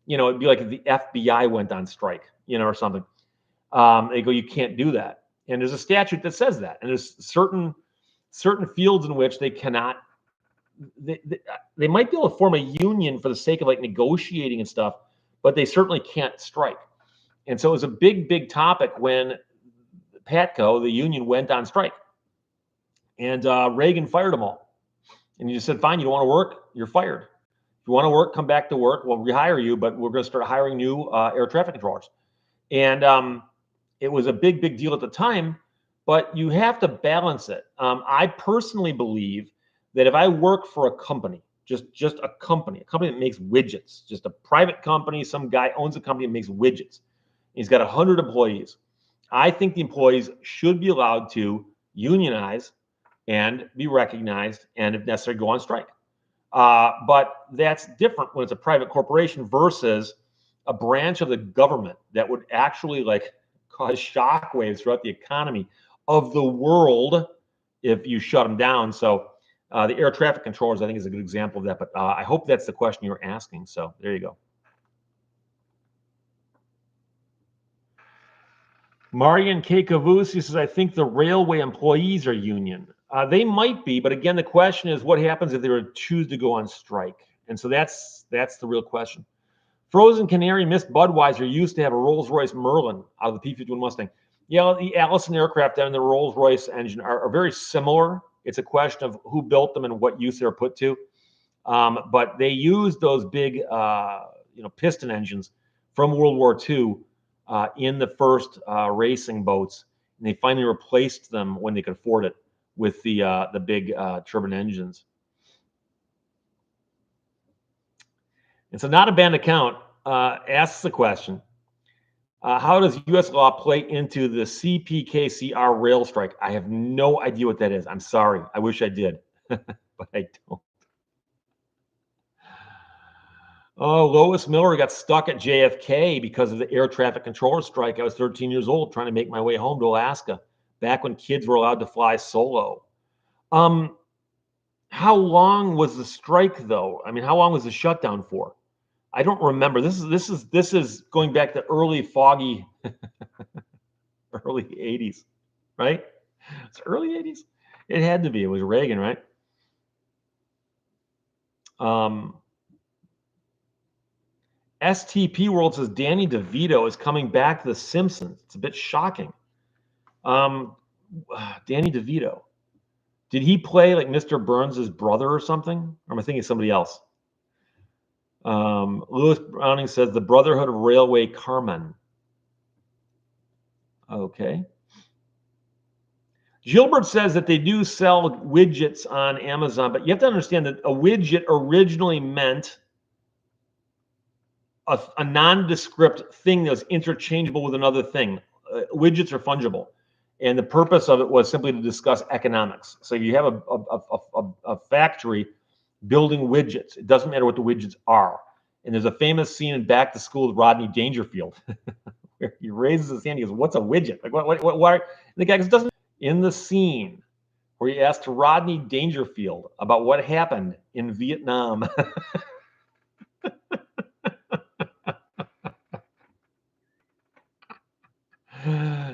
It'd be like if the FBI went on strike, or something. They go, you can't do that. And there's a statute that says that. And there's certain fields in which they cannot. They might be able to form a union for the sake of like negotiating and stuff, but they certainly can't strike. And so it was a big topic when Patco, the union, went on strike. And Reagan fired them all. And he just said, fine, you don't want to work, you're fired. If you want to work, come back to work. We'll rehire you, but we're going to start hiring new air traffic controllers. And it was a big deal at the time, but you have to balance it. I personally believe that if I work for a company, just a company that makes widgets, just a private company, some guy owns a company that makes widgets. He's got 100 employees. I think the employees should be allowed to unionize and be recognized, and if necessary, go on strike. But that's different when it's a private corporation versus a branch of the government that would actually like cause shockwaves throughout the economy of the world if you shut them down. So the air traffic controllers, I think, is a good example of that. But I hope that's the question you're asking. So there you go. Marian K. Cavusi says, I think the railway employees are union. They might be, but again, the question is what happens if they were to choose to go on strike? And so that's the real question. Frozen Canary, Miss Budweiser used to have a Rolls-Royce Merlin out of the P-51 Mustang. Yeah, the Allison aircraft and the Rolls-Royce engine are very similar. It's a question of who built them and what use they're put to. But they used those big, piston engines from World War II in the first racing boats, and they finally replaced them when they could afford it with the big turbine engines. And so, not a banned account asks the question: how does U.S. law play into the CPKCR rail strike? I have no idea what that is. I'm sorry. I wish I did, but I don't. Oh, Lois Miller got stuck at JFK because of the air traffic controller strike. I was 13 years old trying to make my way home to Alaska, back when kids were allowed to fly solo. How long was the strike, though? I mean, how long was the shutdown for? I don't remember. This is going back to early foggy, early 80s, right? It's early 80s. It had to be. It was Reagan, right? STP World says Danny DeVito is coming back to The Simpsons. It's a bit shocking. Danny DeVito. Did he play like Mr. Burns' brother or something? Or am I thinking of somebody else? Lewis Browning says the Brotherhood of Railway Carmen. Okay. Gilbert says that they do sell widgets on Amazon, but you have to understand that a widget originally meant a nondescript thing that was interchangeable with another thing. Widgets are fungible. And the purpose of it was simply to discuss economics. So you have a factory building widgets. It doesn't matter what the widgets are. And there's a famous scene in Back to School with Rodney Dangerfield where he raises his hand. He goes, "What's a widget?" Like what? And the guy goes, "Doesn't." In the scene where he asked Rodney Dangerfield about what happened in Vietnam.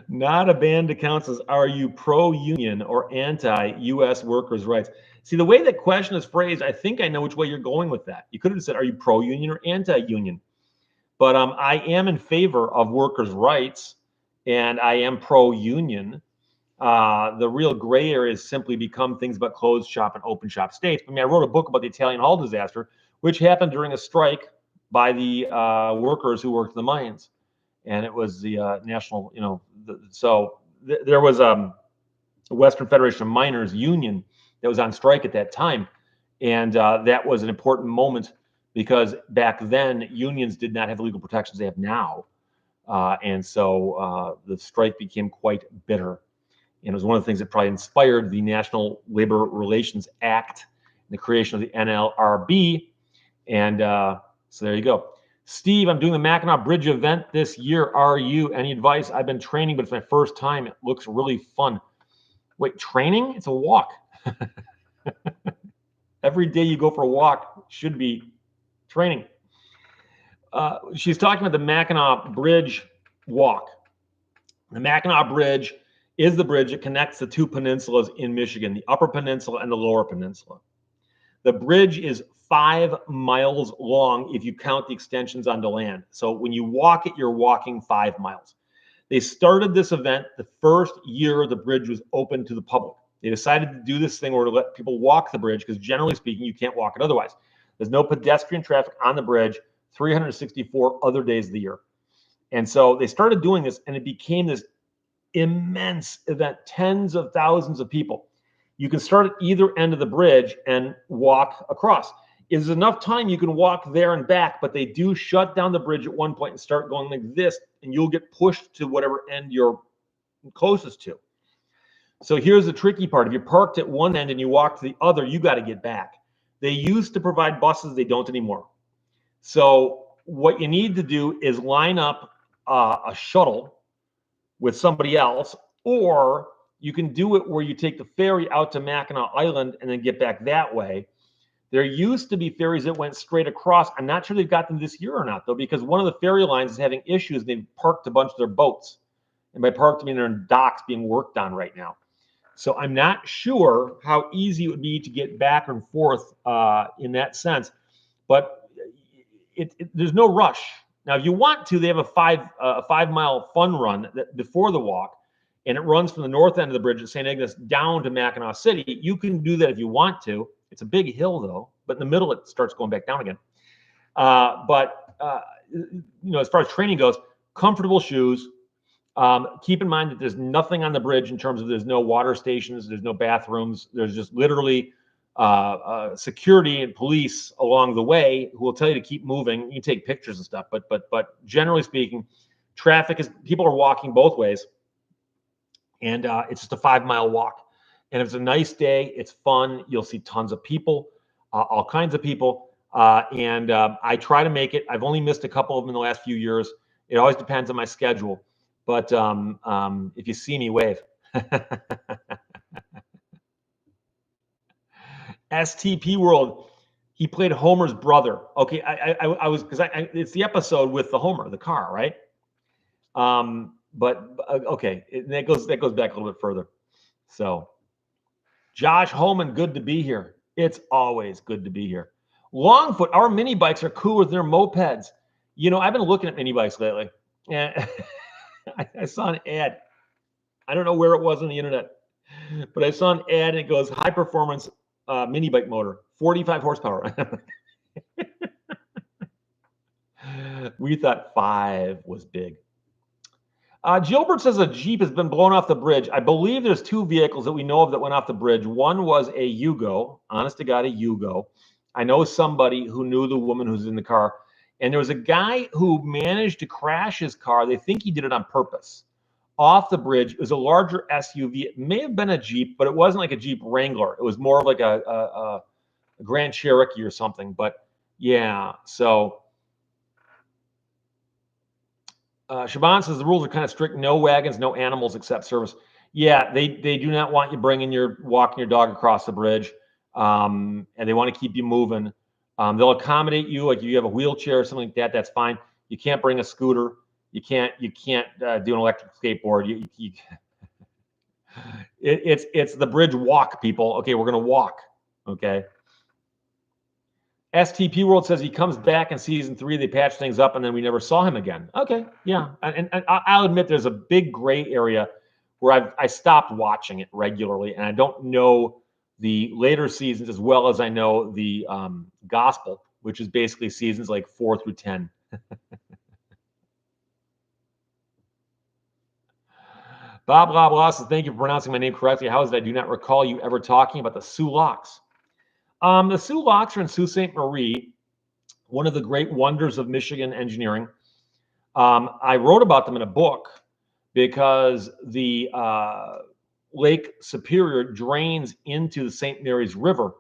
Not a banned account says, are you pro-union or anti-U.S. workers' rights? See, the way that question is phrased, I think I know which way you're going with that. You could have said, are you pro-union or anti-union? But I am in favor of workers' rights, and I am pro-union. The real gray areas simply become things about closed shop and open shop states. I mean, I wrote a book about the Italian Hall disaster, which happened during a strike by the workers who worked in the mines. And it was the national, there was a Western Federation of Miners Union that was on strike at that time. And that was an important moment because back then unions did not have the legal protections they have now. And so the strike became quite bitter. And it was one of the things that probably inspired the National Labor Relations Act and the creation of the NLRB. And so there you go. Steve, I'm doing the Mackinac Bridge event this year. Are you? Any advice? I've been training, but it's my first time. It looks really fun. Wait, training? It's a walk. Every day you go for a walk should be training. She's talking about the Mackinac Bridge walk. The Mackinac Bridge is the bridge that connects the two peninsulas in Michigan, the Upper Peninsula and the Lower Peninsula. The bridge is 5 miles long if you count the extensions onto land. So when you walk it, you're walking 5 miles. They started this event the first year the bridge was open to the public. They decided to do this thing where to let people walk the bridge because generally speaking, you can't walk it otherwise. There's no pedestrian traffic on the bridge 364 other days of the year. And so they started doing this and it became this immense event, tens of thousands of people. You can start at either end of the bridge and walk across. Is enough time you can walk there and back, but they do shut down the bridge at one point and start going like this, and you'll get pushed to whatever end you're closest to. So here's the tricky part. If you're parked at one end and you walk to the other, you got to get back. They used to provide buses. They don't anymore. So what you need to do is line up a shuttle with somebody else, or you can do it where you take the ferry out to Mackinac Island and then get back that way. There used to be ferries that went straight across. I'm not sure they've got them this year or not, though, because one of the ferry lines is having issues. They've parked a bunch of their boats. And by parked, I mean they're in docks being worked on right now. So I'm not sure how easy it would be to get back and forth in that sense. But there's no rush. Now, if you want to, they have a 5 mile fun run before the walk, and it runs from the north end of the bridge at St. Agnes down to Mackinac City. You can do that if you want to. It's a big hill, though, but in the middle, it starts going back down again. As far as training goes, comfortable shoes. Keep in mind that there's nothing on the bridge in terms of there's no water stations, there's no bathrooms. There's just literally security and police along the way who will tell you to keep moving. You can take pictures and stuff, but generally speaking, people are walking both ways, and it's just a 5 mile walk. And if it's a nice day, it's fun. You'll see tons of people, all kinds of people, and I try to make it. I've only missed a couple of them in the last few years. It always depends on my schedule, but if you see me, wave. STP World. He played Homer's brother. Okay, I was because it's the episode with the Homer, the car, right? Okay, that goes back a little bit further. So, Josh Holman, good to be here. It's always good to be here. Longfoot, our mini bikes are cool with their mopeds. I've been looking at mini bikes lately, and I saw an ad. I don't know where it was on the internet, but I saw an ad and it goes high performance mini bike motor, 45 horsepower. We thought 5 was big. Gilbert says a Jeep has been blown off the bridge. I believe there's 2 vehicles that we know of that went off the bridge. One was a Yugo, honest to God, a Yugo. I know somebody who knew the woman who's in the car. And there was a guy who managed to crash his car. They think he did it on purpose. Off the bridge. It was a larger SUV. It may have been a Jeep, but it wasn't like a Jeep Wrangler. It was more of like a Grand Cherokee or something. But yeah, so Shaban says the rules are kind of strict. No wagons, no animals except service. Yeah, they do not want you walking your dog across the bridge, and they want to keep you moving. They'll accommodate you, like if you have a wheelchair or something like that. That's fine. You can't bring a scooter. You can't do an electric skateboard. It's the bridge walk, people. Okay, we're gonna walk. Okay. STP World says he comes back in season 3. They patch things up, and then we never saw him again. Okay, yeah, and I'll admit there's a big gray area where I stopped watching it regularly, and I don't know the later seasons as well as I know the gospel, which is basically seasons like 4 through 10. Bob Loblaw says, thank you for pronouncing my name correctly. How is it I do not recall you ever talking about the Sioux Locks? The Sioux Locks are in Sault Ste. Marie, one of the great wonders of Michigan engineering. I wrote about them in a book because the Lake Superior drains into the St. Mary's River,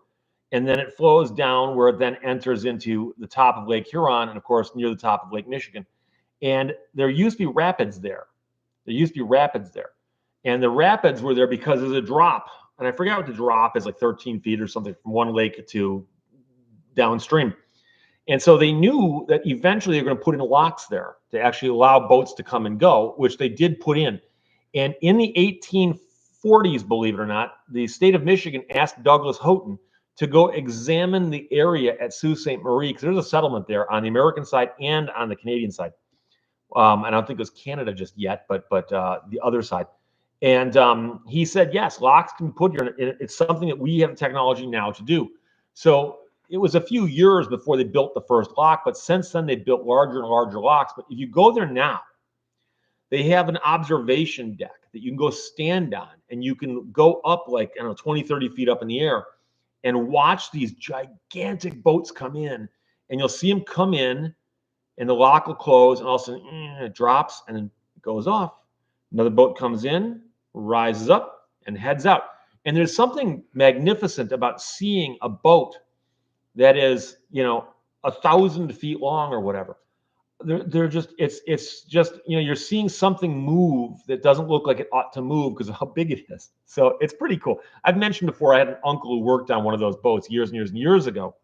and then it flows down where it then enters into the top of Lake Huron and, of course, near the top of Lake Michigan. And there used to be rapids there. And the rapids were there because there's a drop and I forgot what the drop is, like 13 feet or something from one lake to downstream. And so they knew that eventually they're going to put in locks there to actually allow boats to come and go, which they did put in. And in the 1840s, believe it or not, the state of Michigan asked Douglas Houghton to go examine the area at Sault Ste. Marie, because there's a settlement there on the American side and on the Canadian side. I don't think it was Canada just yet, but the other side. And he said, yes, locks can be put here. It's something that we have the technology now to do. So it was a few years before they built the first lock, but since then they built larger and larger locks. But if you go there now, they have an observation deck that you can go stand on, and you can go up like, I don't know, 20, 30 feet up in the air and watch these gigantic boats come in. And you'll see them come in, and the lock will close, and all of a sudden it drops and then it goes off. Another boat comes in, rises up, and heads out. And there's something magnificent about seeing a boat that is, 1,000 feet long or whatever. They're just, it's just, you're seeing something move that doesn't look like it ought to move because of how big it is. So it's pretty cool. I've mentioned before, I had an uncle who worked on one of those boats years and years and years ago.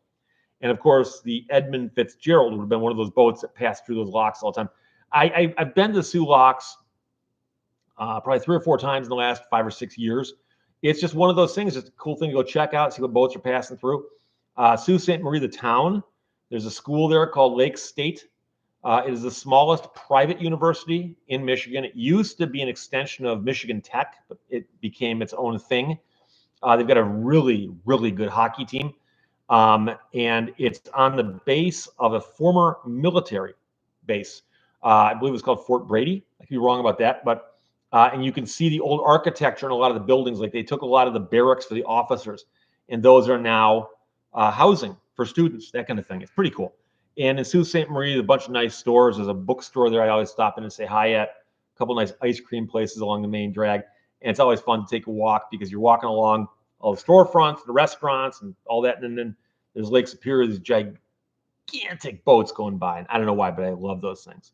And of course, the Edmund Fitzgerald would have been one of those boats that passed through those locks all the time. I've been to the Sioux locks probably 3 or 4 times in the last 5 or 6 years. It's just one of those things. It's a cool thing to go check out, see what boats are passing through. Sault Ste. Marie, the town, there's a school there called Lake State. It is the smallest private university in Michigan. It used to be an extension of Michigan Tech, but it became its own thing. They've got a really, really good hockey team. And it's on the base of a former military base. I believe it was called Fort Brady. I could be wrong about that, but and you can see the old architecture in a lot of the buildings. Like they took a lot of the barracks for the officers, and those are now housing for students, that kind of thing. It's pretty cool. And in Sault Ste. Marie, a bunch of nice stores. There's a bookstore there I always stop in and say hi at. A couple nice ice cream places along the main drag. And it's always fun to take a walk because you're walking along all the storefronts, the restaurants, and all that. And then there's Lake Superior, these gigantic boats going by. And I don't know why, but I love those things.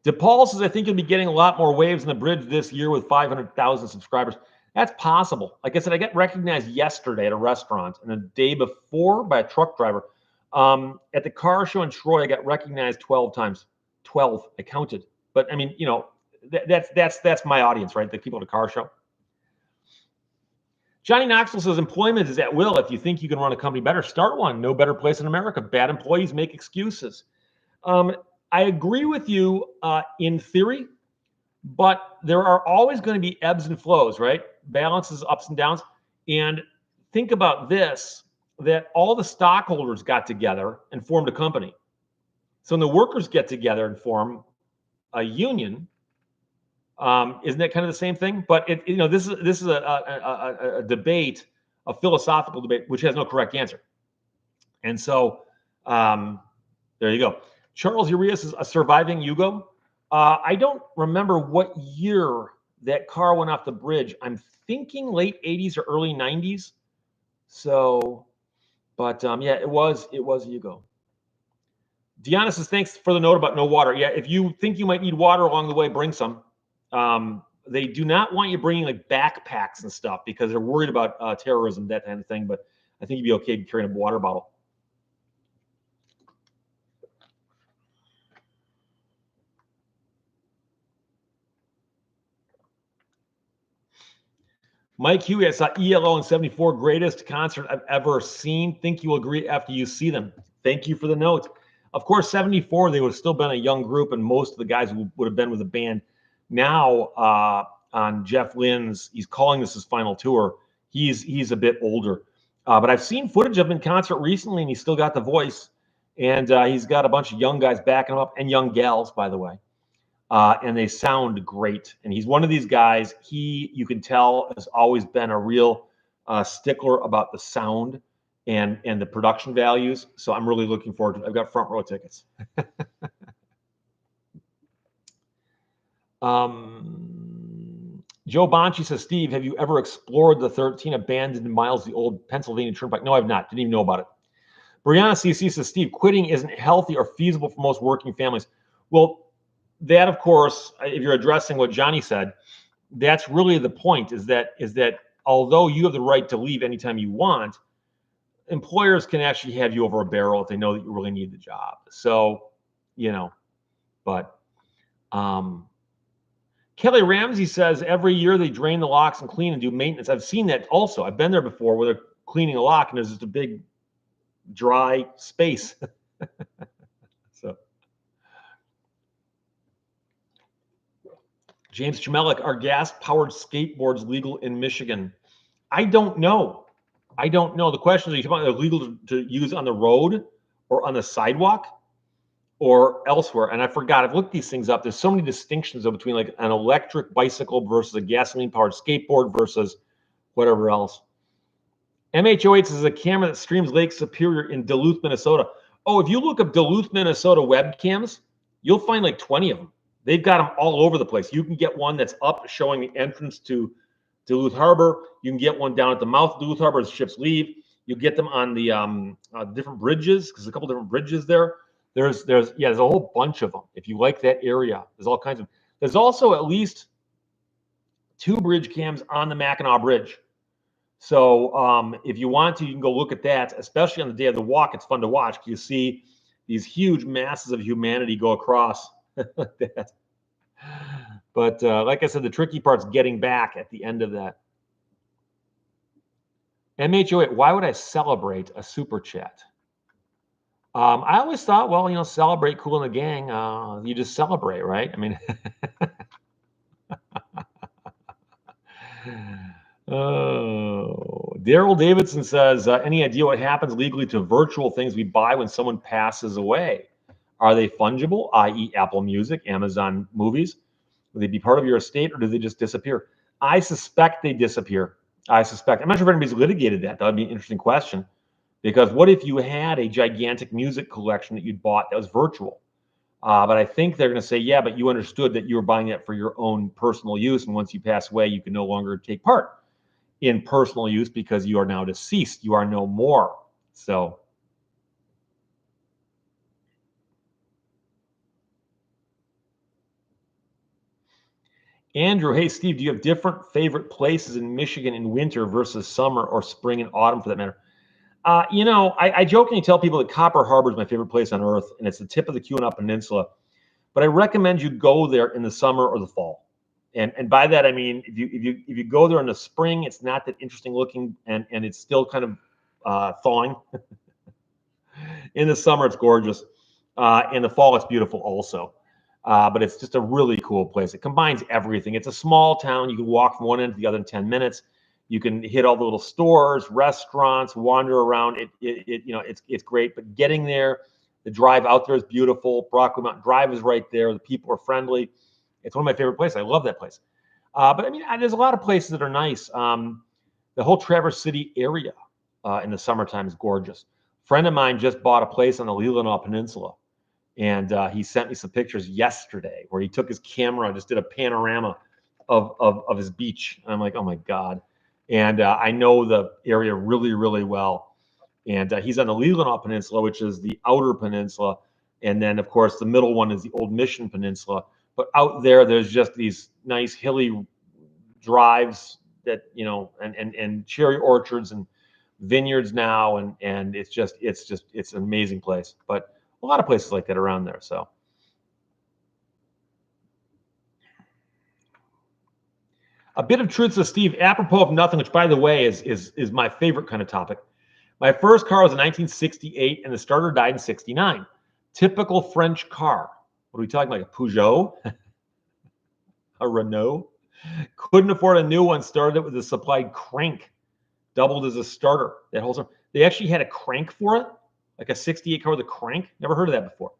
DePaul says, I think you'll be getting a lot more waves on the bridge this year with 500,000 subscribers. That's possible. Like I said, I got recognized yesterday at a restaurant and the day before by a truck driver. At the car show in Troy, I got recognized 12 times. 12, I counted. But I mean, that's my audience, right? The people at the car show. Johnny Knoxville says, employment is at will. If you think you can run a company better, start one. No better place in America. Bad employees make excuses. I agree with you in theory, but there are always going to be ebbs and flows, right? Balances, ups and downs. And think about this, that all the stockholders got together and formed a company. So when the workers get together and form a union, isn't that kind of the same thing? But this is a debate, a philosophical debate, which has no correct answer. And so there you go. Charles Urias is a surviving Yugo. I don't remember what year that car went off the bridge. I'm thinking late 80s or early 90s. So, but yeah, it was a Yugo. Deanna says, thanks for the note about no water. Yeah, if you think you might need water along the way, bring some. They do not want you bringing like backpacks and stuff because they're worried about terrorism, that kind of thing. But I think you'd be okay carrying a water bottle. Mike Huey, I saw ELO in 74, greatest concert I've ever seen. Think you will agree after you see them. Thank you for the note. Of course, 74, they would have still been a young group, and most of the guys would have been with the band. Now, on Jeff Lynne's, he's calling this his final tour. He's a bit older. But I've seen footage of him in concert recently, and he's still got the voice. And he's got a bunch of young guys backing him up, and young gals, by the way. And they sound great. And he's one of these guys, you can tell, has always been a real stickler about the sound and the production values. So I'm really looking forward to it. I've got front row tickets. Joe Bonchi says, Steve, have you ever explored the 13 abandoned miles of the old Pennsylvania Turnpike? No, I've not. Didn't even know about it. Brianna CC says, Steve, quitting isn't healthy or feasible for most working families. Well, that, of course, if you're addressing what Johnny said, that's really the point, is that although you have the right to leave anytime you want, employers can actually have you over a barrel if they know that you really need the job. So, but Kelly Ramsey says every year they drain the locks and clean and do maintenance. I've seen that also. I've been there before where they're cleaning a lock and there's just a big dry space. So, James Chamelik, are gas-powered skateboards legal in Michigan? I don't know. The question is, are they legal to use on the road or on the sidewalk or elsewhere? And I forgot. I've looked these things up. There's so many distinctions between like an electric bicycle versus a gasoline-powered skateboard versus whatever else. MHOH is a camera that streams Lake Superior in Duluth, Minnesota. Oh, if you look up Duluth, Minnesota webcams, you'll find like 20 of them. They've got them all over the place. You can get one that's up showing the entrance to Duluth Harbor. You can get one down at the mouth of Duluth Harbor as ships leave. You get them on the different bridges, because there's a couple different bridges there. There's a whole bunch of them. If you like that area, there's all kinds of. There's also at least 2 bridge cams on the Mackinac Bridge. So if you want to, you can go look at that, especially on the day of the walk. It's fun to watch. You see these huge masses of humanity go across that. But like I said, the tricky part's getting back at the end of that. MHOA, why would I celebrate a super chat? I always thought, well, celebrate Cool in the Gang. You just celebrate, right? I mean, oh, Daryl Davidson says, any idea what happens legally to virtual things we buy when someone passes away? Are they fungible, i.e. Apple Music, Amazon Movies? Will they be part of your estate, or do they just disappear? I suspect they disappear. I'm not sure if anybody's litigated that. That would be an interesting question. Because what if you had a gigantic music collection that you'd bought that was virtual? But I think they're going to say, yeah, but you understood that you were buying that for your own personal use. And once you pass away, you can no longer take part in personal use because you are now deceased. You are no more. So. Andrew, hey, Steve, do you have different favorite places in Michigan in winter versus summer or spring and autumn for that matter? I jokingly tell people that Copper Harbor is my favorite place on earth, and it's the tip of the Keweenaw Peninsula. But I recommend you go there in the summer or the fall. And by that, I mean, if you go there in the spring, it's not that interesting looking, and it's still kind of thawing. In the summer, it's gorgeous. In the fall, it's beautiful also. But it's just a really cool place. It combines everything. It's a small town. You can walk from one end to the other in 10 minutes. You can hit all the little stores, restaurants, wander around. It's great. But getting there, the drive out there is beautiful. Brockway Mountain Drive is right there. The people are friendly. It's one of my favorite places. I love that place. But I mean, there's a lot of places that are nice. The whole Traverse City area in the summertime is gorgeous. A friend of mine just bought a place on the Leelanau Peninsula. And he sent me some pictures yesterday where he took his camera and just did a panorama of his beach. And I'm like, oh my God. And I know the area really, really well. And he's on the Leelanau Peninsula, which is the outer peninsula. And then, of course, the middle one is the Old Mission Peninsula. But out there's just these nice hilly drives that, and cherry orchards and vineyards now. And it's an amazing place. But a lot of places like that around there. So. A bit of truth, says Steve, apropos of nothing, which, by the way, is my favorite kind of topic. My first car was in 1968, and the starter died in 69. Typical French car. What are we talking, like a Peugeot? A Renault? Couldn't afford a new one, started it with a supplied crank. Doubled as a starter. That whole time. They actually had a crank for it, like a 68 car with a crank. Never heard of that before.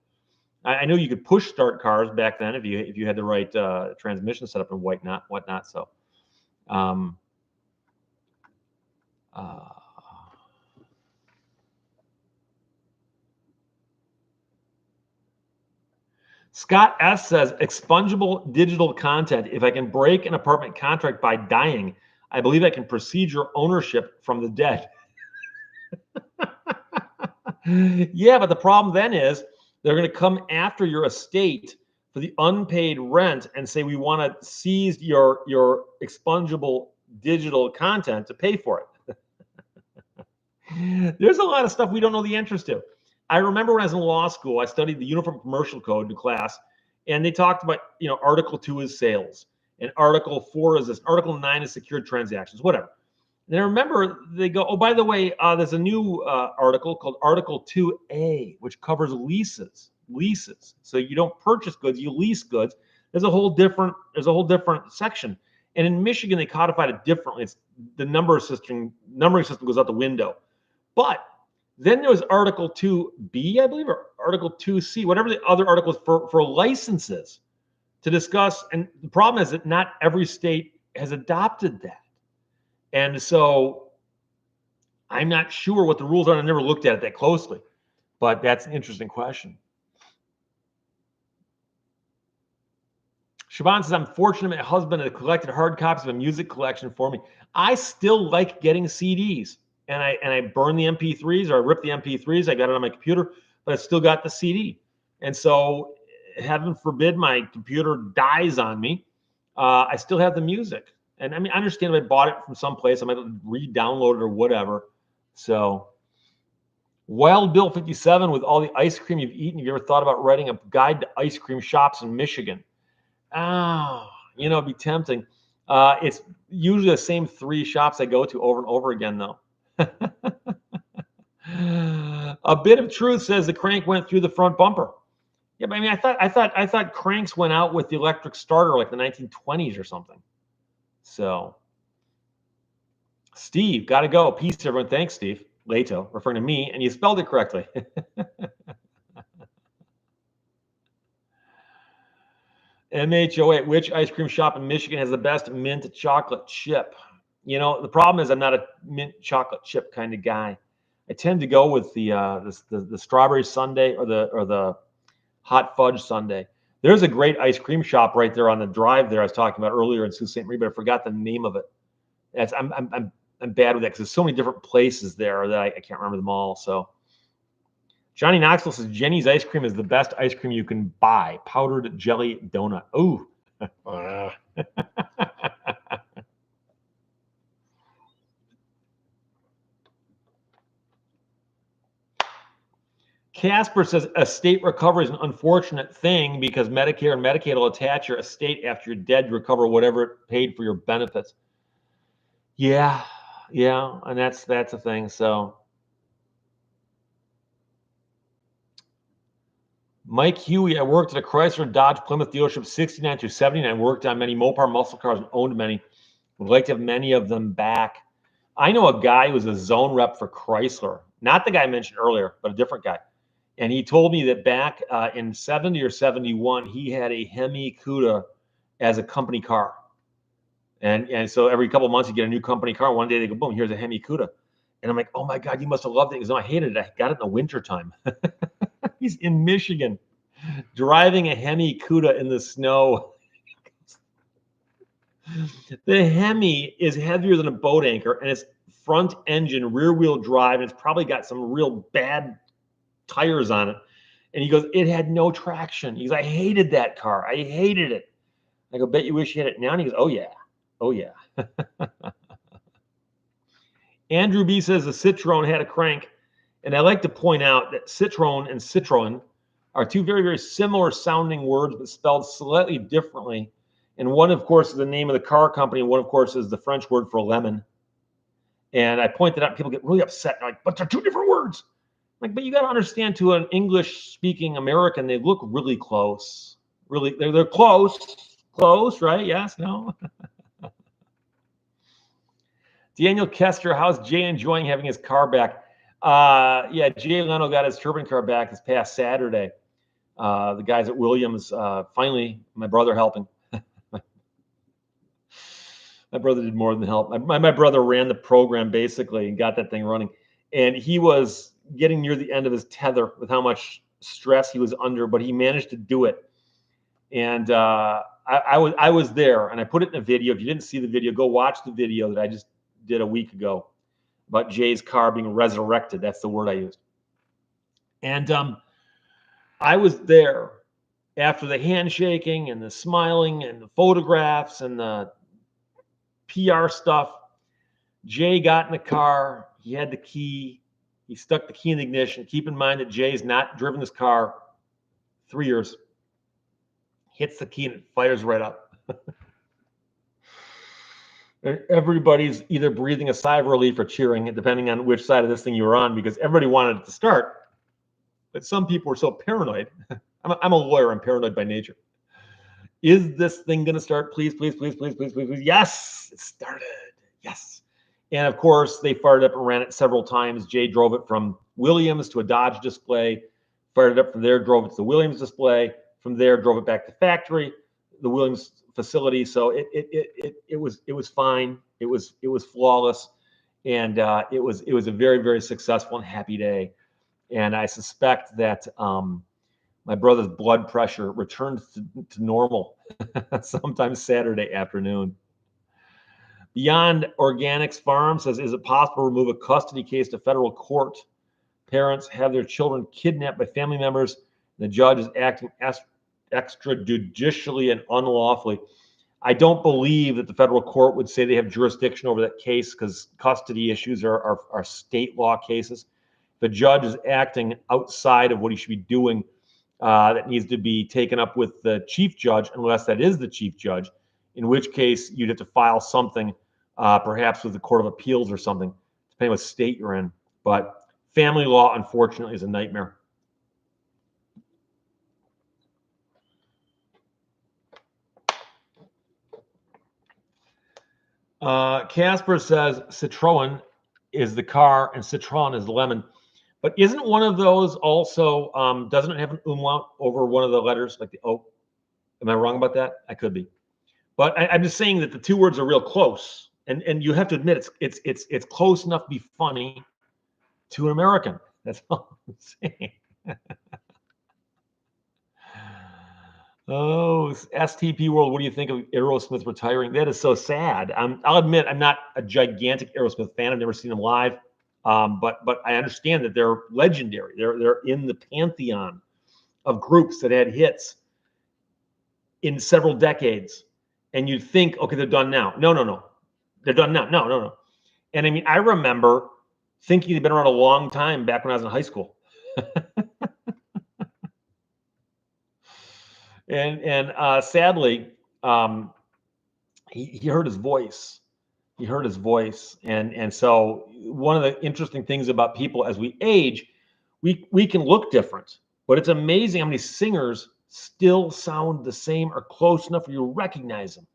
I know you could push start cars back then if you had the right transmission set up and whatnot. So. Scott S. says, expungible digital content. If I can break an apartment contract by dying, I believe I can procedure ownership from the dead. Yeah, but the problem then is they're going to come after your estate for the unpaid rent and say we want to seize your expungable digital content to pay for it. There's a lot of stuff we don't know the answers to. I remember when I was in law school, I studied the Uniform Commercial Code in class, and they talked about, Article 2 is sales, and Article 4 is this, Article 9 is secured transactions, whatever. And I remember they go, oh, by the way, there's a new article called Article 2A, which covers leases. So you don't purchase goods, you lease goods. There's a whole different section. And in Michigan, they codified it differently. It's the numbering system goes out the window. But then there was Article 2B, I believe, or Article 2C, whatever the other articles for licenses to discuss. And the problem is that not every state has adopted that. And so I'm not sure what the rules are. I never looked at it that closely, but that's an interesting question. Siobhan says, I'm fortunate my husband had collected hard copies of a music collection for me. I still like getting CDs, and I burn the MP3s, or I rip the MP3s. I got it on my computer, but I still got the CD. And so heaven forbid my computer dies on me, I still have the music. And I mean, I understand if I bought it from someplace, I might re-download it or whatever. So Wild Bill 57, with all the ice cream you've eaten, have you ever thought about writing a guide to ice cream shops in Michigan? It'd be tempting. It's usually the same 3 shops I go to over and over again, though. A bit of truth says the crank went through the front bumper. Yeah, but I mean, I thought cranks went out with the electric starter like the 1920s or something. So, Steve, gotta go. Peace, everyone. Thanks, Steve. Lehto, referring to me, and you spelled it correctly. MHOA, which ice cream shop in Michigan has the best mint chocolate chip? The problem is I'm not a mint chocolate chip kind of guy. I tend to go with the strawberry sundae or the hot fudge sundae. There's a great ice cream shop right there on the drive there I was talking about earlier in Sault Ste. Marie, but I forgot the name of it. I'm bad with that because there's so many different places there that I can't remember them all. So Johnny Knoxville says Jenny's ice cream is the best ice cream you can buy. Powdered jelly donut. Ooh. Casper says estate recovery is an unfortunate thing because Medicare and Medicaid will attach your estate after you're dead to recover whatever it paid for your benefits. Yeah, and that's a thing. So Mike Huey, I worked at a Chrysler Dodge Plymouth dealership 69 through 79, worked on many Mopar muscle cars and owned many. Would like to have many of them back. I know a guy who was a zone rep for Chrysler, not the guy I mentioned earlier, but a different guy. And he told me that back in 70 or 71, he had a Hemi Cuda as a company car. And so every couple of months, you get a new company car. One day they go, boom, here's a Hemi Cuda. And I'm like, oh my God, you must have loved it. He goes, no, I hated it. I got it in the wintertime. He's in Michigan driving a Hemi Cuda in the snow. The Hemi is heavier than a boat anchor, and it's front engine, rear wheel drive, and it's probably got some real bad tires on it. And he goes, it had no traction. He goes, I hated that car. I hated it. I go, bet you wish you had it now. And he goes, oh yeah. Andrew B says the Citroen had a crank. And I like to point out that Citroen and Citroen are 2 very, very similar sounding words, but spelled slightly differently. And one, of course, is the name of the car company. And one, of course, is the French word for lemon. And I pointed out, people get really upset. They're like, but they're 2 different words. Like, but you got to understand, to an English-speaking American, they look really close. Really, they're close, right? Yes, no. Daniel Kester, how's Jay enjoying having his car back? Yeah, Jay Leno got his turbine car back this past Saturday. The guys at Williams, finally, my brother helping. My brother did more than help. My brother ran the program basically and got that thing running. And he was getting near the end of his tether with how much stress he was under, but he managed to do it. And I was there, and I put it in a video. If you didn't see the video, go watch the video that I just did a week ago about Jay's car being resurrected. That's the word I used. And I was there, after the handshaking and the smiling and the photographs and the PR stuff, Jay got in the car. He had the key. He stuck the key in the ignition. Keep in mind that Jay's not driven this car 3 years. Hits the key and it fires right up. Everybody's either breathing a sigh of relief or cheering, depending on which side of this thing you were on, because everybody wanted it to start. But some people were so paranoid. I'm a lawyer. I'm paranoid by nature. Is this thing going to start? Please, please, please, please, please, please, please. Yes, it started. Yes. And of course, they fired it up and ran it several times. Jay drove it from Williams to a Dodge display, fired it up from there, drove it to the Williams display. From there, drove it back to factory, the Williams facility. So it was fine. It was flawless, and it was a very, very successful and happy day. And I suspect that my brother's blood pressure returned to normal sometime Saturday afternoon. Beyond Organics Farm says, is it possible to remove a custody case to federal court? Parents have their children kidnapped by family members. The judge is acting extrajudicially and unlawfully. I don't believe that the federal court would say they have jurisdiction over that case, because custody issues are state law cases. The judge is acting outside of what he should be doing. That needs to be taken up with the chief judge, unless that is the chief judge, in which case you'd have to file something, perhaps with the Court of Appeals or something, depending what state you're in. But family law, unfortunately, is a nightmare. Casper says Citroen is the car and Citron is lemon. But isn't one of those also, doesn't it have an umlaut over one of the letters, like the O? Am I wrong about that? I could be. But I'm just saying that the two words are real close. And you have to admit it's close enough to be funny to an American. That's all I'm saying. Oh, STP World, what do you think of Aerosmith retiring? That is so sad. I'll admit I'm not a gigantic Aerosmith fan. I've never seen them live, but I understand that they're legendary. They're in the pantheon of groups that had hits in several decades. And you'd think, okay, they're done now. No. They're done now. No. And I mean, I remember thinking they'd been around a long time back when I was in high school. And sadly, he hurt his voice. He hurt his voice, and so one of the interesting things about people as we age, we can look different, but it's amazing how many singers still sound the same or close enough where you recognize them.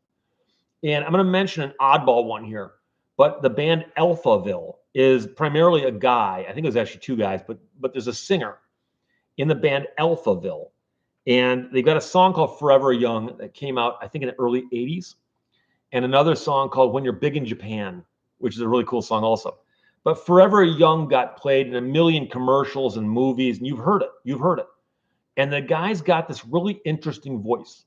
And I'm going to mention an oddball one here, but the band Alphaville is primarily a guy. I think it was actually two guys, but there's a singer in the band Alphaville. And they've got a song called Forever Young that came out, I think, in the early 80s. And another song called When You're Big in Japan, which is a really cool song also. But Forever Young got played in a million commercials and movies, and you've heard it. And the guy's got this really interesting voice.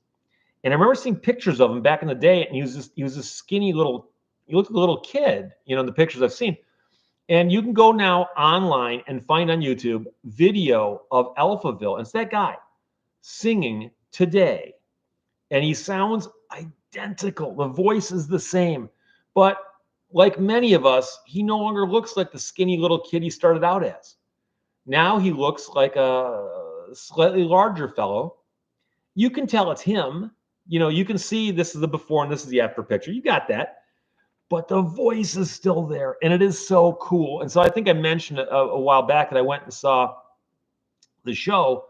And I remember seeing pictures of him back in the day, and he was this skinny little, he looked like a little kid, in the pictures I've seen. And you can go now online and find on YouTube video of Alphaville. And it's that guy singing today, and he sounds identical. The voice is the same, but like many of us, he no longer looks like the skinny little kid he started out as. Now he looks like a slightly larger fellow. You can tell it's him. You can see this is the before and this is the after picture. You got that, but the voice is still there, and it is so cool. And so I think I mentioned a while back that I went and saw the show,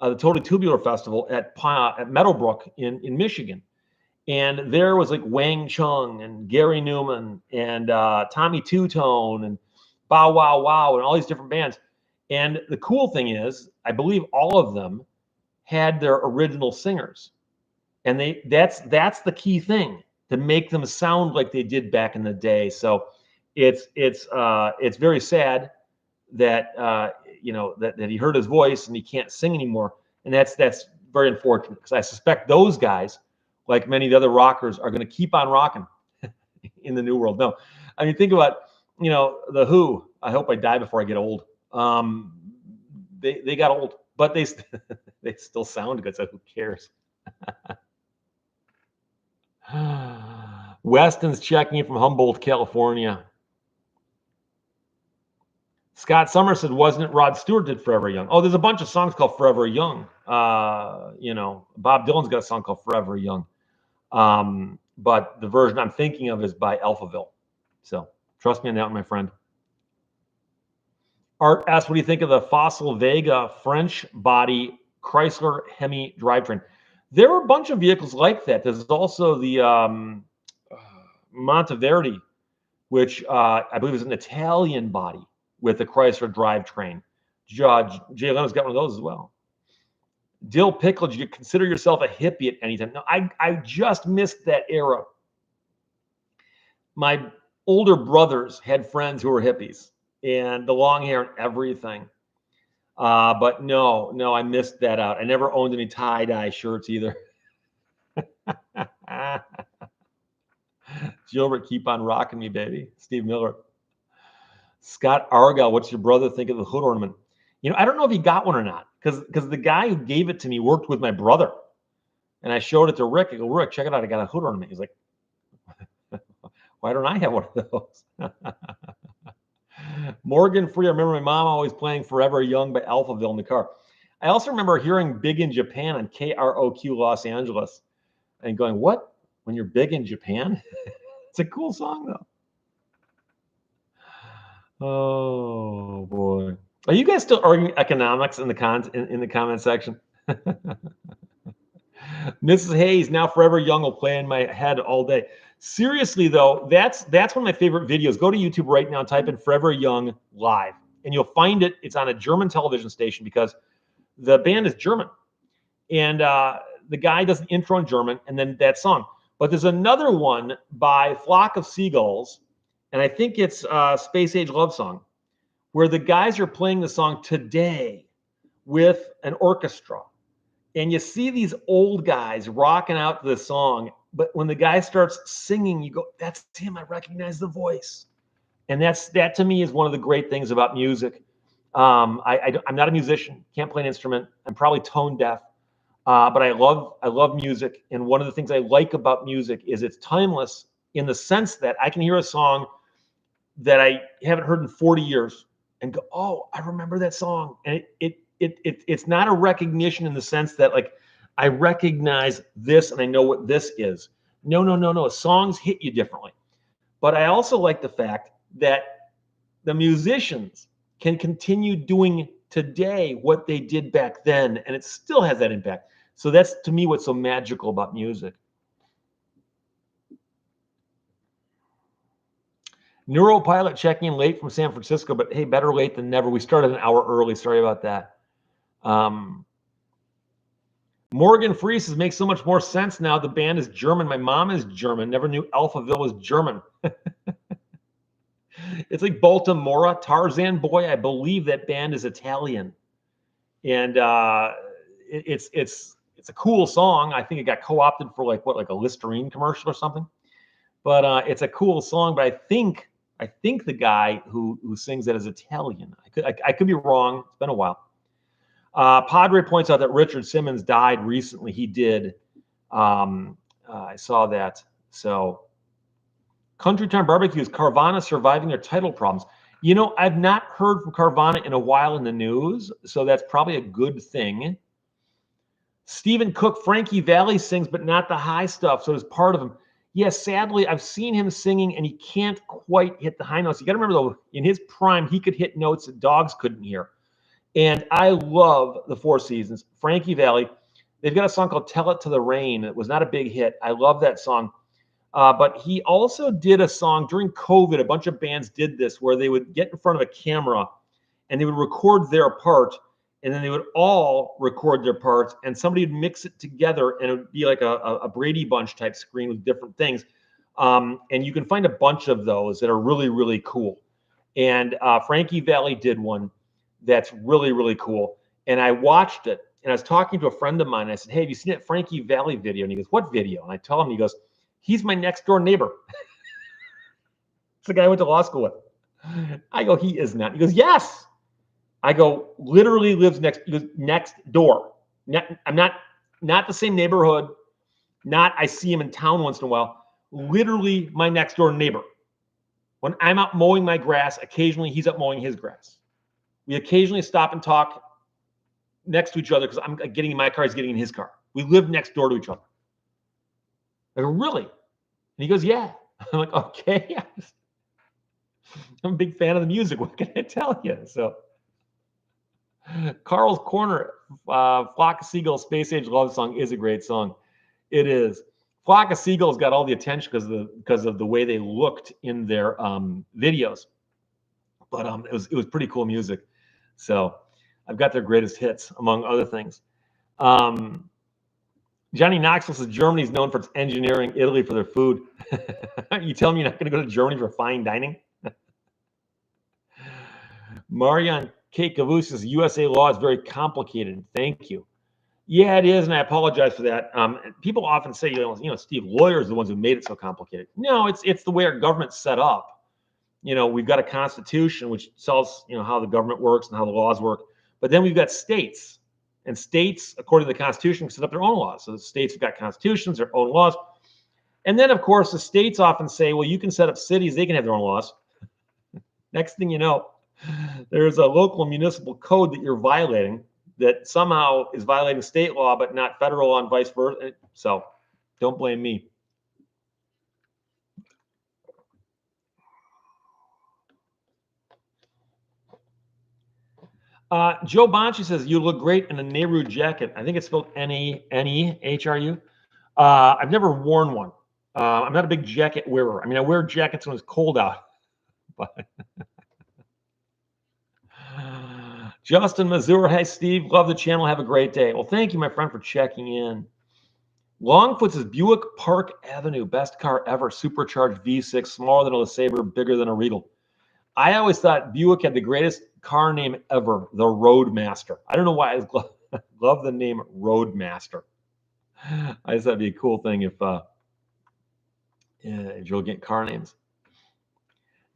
the Totally Tubular Festival at Meadowbrook in Michigan. And there was like Wang Chung and Gary Newman and Tommy Two-Tone and Bow Wow Wow and all these different bands. And the cool thing is, I believe all of them had their original singers. And that's the key thing, to make them sound like they did back in the day. So it's very sad that that he hurt his voice and he can't sing anymore, and that's very unfortunate, because I suspect those guys, like many of the other rockers, are going to keep on rocking in the new world. No, I mean, think about the Who. I hope I die before I get old. They got old. but they they still sound good, so who cares? Weston's checking in from Humboldt, California. Scott Summers said, wasn't it Rod Stewart did Forever Young? Oh, there's a bunch of songs called Forever Young. You know, Bob Dylan's got a song called Forever Young. But the version I'm thinking of is by Alphaville. So trust me on that one, my friend. Art asks, what do you think of the Fossil Vega French body Chrysler Hemi drivetrain? There are a bunch of vehicles like that. There's also the Monteverdi, which I believe is an Italian body with the Chrysler drivetrain. Jay Leno's got one of those as well. Dill Pickle, do you consider yourself a hippie at any time? No, I just missed that era. My older brothers had friends who were hippies and the long hair and everything. But no, I missed that out. I never owned any tie-dye shirts either. Gilbert, keep on rocking me, baby. Steve Miller. Scott Argyle, what's your brother think of the hood ornament? You know, I don't know if he got one or not, because the guy who gave it to me worked with my brother. And I showed it to Rick. I go, Rick, check it out. I got a hood ornament. He's like, why don't I have one of those? Morgan Free, I remember my mom always playing Forever Young by Alphaville in the car. I also remember hearing Big in Japan on KROQ Los Angeles and going, what? When you're big in Japan? It's a cool song, though. Oh, boy. Are you guys still arguing economics in the comment section? Mrs. Hayes, now Forever Young will play in my head all day. Seriously, though, that's one of my favorite videos. Go to YouTube right now and type in Forever Young live, and you'll find it. It's on a German television station because the band is German. And the guy does an intro in German, and then that song. But there's another one by Flock of Seagulls, and I think it's Space Age Love Song, where the guys are playing the song today with an orchestra. And you see these old guys rocking out to the song, but when the guy starts singing, you go, that's him. I recognize the voice. And that to me is one of the great things about music. I'm not a musician, can't play an instrument. I'm probably tone deaf, but I love music. And one of the things I like about music is it's timeless in the sense that I can hear a song that I haven't heard in 40 years and go, oh, I remember that song. And it's not a recognition in the sense that like I recognize this and I know what this is. No. Songs hit you differently. But I also like the fact that the musicians can continue doing today what they did back then, and it still has that impact. So that's, to me, what's so magical about music. Neuropilot checking in late from San Francisco, but hey, better late than never. We started an hour early. Sorry about that. Morgan Free says, makes so much more sense now. The band is German. My mom is German. Never knew Alphaville was German. It's like Baltimora, Tarzan Boy. I believe that band is Italian, and it's a cool song. I think it got co-opted for like a Listerine commercial or something. But it's a cool song. But I think the guy who sings that is Italian. I could be wrong. It's been a while. Padre points out that Richard Simmons died recently. He did. I saw that. So Country Time Barbecue, is Carvana surviving their title problems? You know, I've not heard from Carvana in a while in the news, so that's probably a good thing. Stephen Cook, Frankie Valli sings, but not the high stuff, so it's part of him. Yes, sadly, I've seen him singing, and he can't quite hit the high notes. You got to remember, though, in his prime, he could hit notes that dogs couldn't hear. And I love the Four Seasons. Frankie Valli, they've got a song called Tell It to the Rain. It was not a big hit. I love that song. But he also did a song during COVID. A bunch of bands did this where they would get in front of a camera and they would record their part, and then they would all record their parts, and somebody would mix it together, and it would be like a Brady Bunch type screen with different things. And you can find a bunch of those that are really, really cool. And Frankie Valli did one that's really, really cool. And I watched it, and I was talking to a friend of mine. And I said, hey, have you seen that Frankie Valli video? And he goes, what video? And I tell him, he goes, he's my next door neighbor. It's the guy I went to law school with. I go, he is not. He goes, yes. I go, literally lives next door. I'm not the same neighborhood. Not I see him in town once in a while. Literally my next door neighbor. When I'm out mowing my grass, occasionally he's up mowing his grass. We occasionally stop and talk next to each other because I'm getting in my car, he's getting in his car. We live next door to each other. I go, really? And he goes, yeah. I'm like, okay. I'm a big fan of the music. What can I tell you? So Carl's Corner, Flock of Seagulls, Space Age Love Song is a great song. It is. Flock of Seagulls got all the attention because of the way they looked in their videos. But it was pretty cool music. So I've got their greatest hits, among other things. Johnny Knoxville says Germany's known for its engineering, Italy for their food. You tell me you're not going to go to Germany for fine dining? Marion Kate Cavu says USA law is very complicated. Thank you. Yeah, it is, and I apologize for that. People often say, Steve, lawyers are the ones who made it so complicated. No, it's the way our government's set up. We've got a constitution which tells how the government works and how the laws work, but then we've got states, and states, according to the Constitution, set up their own laws. So the states have got constitutions, their own laws, and then of course the states often say, well, you can set up cities; they can have their own laws. Next thing you know, there's a local municipal code that you're violating that somehow is violating state law, but not federal law and vice versa. So don't blame me. Joe Bonchi says, you look great in a Nehru jacket. I think it's spelled Nehru. I've never worn one. I'm not a big jacket wearer. I mean, I wear jackets when it's cold out. But Justin Mazur, hey, Steve, love the channel. Have a great day. Well, thank you, my friend, for checking in. Longfoot says, Buick Park Avenue, best car ever, supercharged V6, smaller than a LeSabre, bigger than a Regal. I always thought Buick had the greatest car name ever, the Roadmaster. I don't know why I love the name Roadmaster. I just thought it'd be a cool thing if you'll get car names.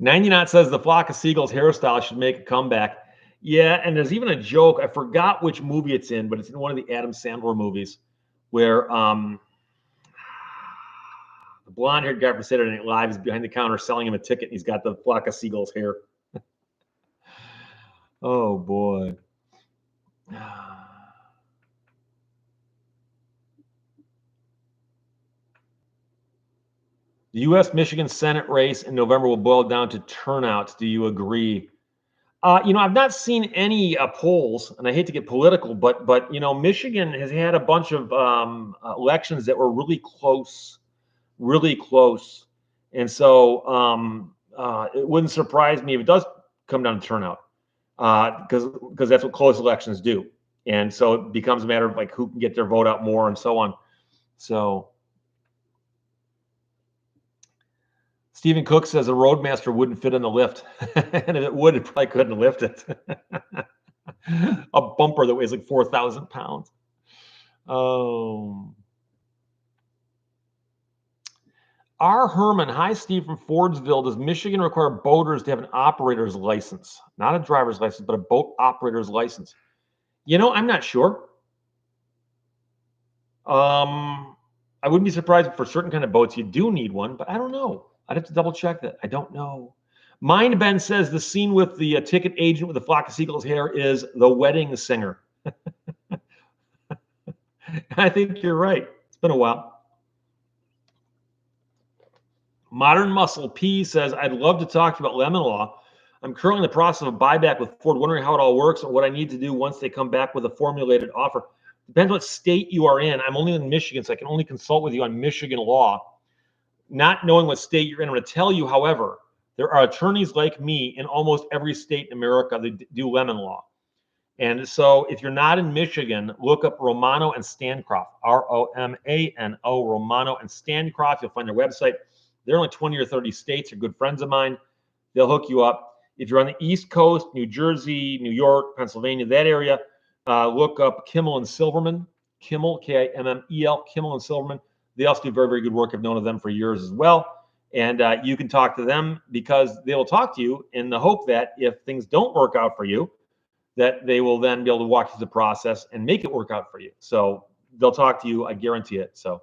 99 says the Flock of Seagulls hairstyle should make a comeback. Yeah, and there's even a joke. I forgot which movie it's in, but it's in one of the Adam Sandler movies where the blonde-haired guy from Saturday Night Live is behind the counter selling him a ticket, and he's got the Flock of Seagulls hair. Oh, boy. The U.S.-Michigan Senate race in November will boil down to turnout. Do you agree? I've not seen any polls, and I hate to get political, but Michigan has had a bunch of elections that were really close, and so it wouldn't surprise me if it does come down to turnout, because that's what close elections do, and so it becomes a matter of like who can get their vote out more and so on. So Stephen Cook says a Roadmaster wouldn't fit in the lift. And if it would, it probably couldn't lift it. A bumper that weighs like 4,000 pounds. R. Herman, hi, Steve from Fordsville. Does Michigan require boaters to have an operator's license? Not a driver's license, but a boat operator's license. I'm not sure. I wouldn't be surprised if for certain kind of boats you do need one, but I don't know. I'd have to double check that. I don't know. Mind Ben says the scene with the ticket agent with the Flock of Seagulls hair is The Wedding Singer. I think you're right. It's been a while. Modern Muscle P says, I'd love to talk to you about lemon law. I'm currently in the process of a buyback with Ford, wondering how it all works and what I need to do once they come back with a formulated offer. Depends what state you are in. I'm only in Michigan, so I can only consult with you on Michigan law. Not knowing what state you're in, I'm going to tell you, however, there are attorneys like me in almost every state in America that do lemon law. And so if you're not in Michigan, look up Romano and Stancroft, Romano, Romano and Stancroft. You'll find their website. They're only 20 or 30 states. They're good friends of mine. They'll hook you up. If you're on the East Coast, New Jersey, New York, Pennsylvania, that area, look up Kimmel and Silverman. Kimmel, Kimmel, Kimmel and Silverman. They also do very, very good work. I've known of them for years as well. And you can talk to them because they will talk to you in the hope that if things don't work out for you, that they will then be able to walk you through the process and make it work out for you. So they'll talk to you, I guarantee it. So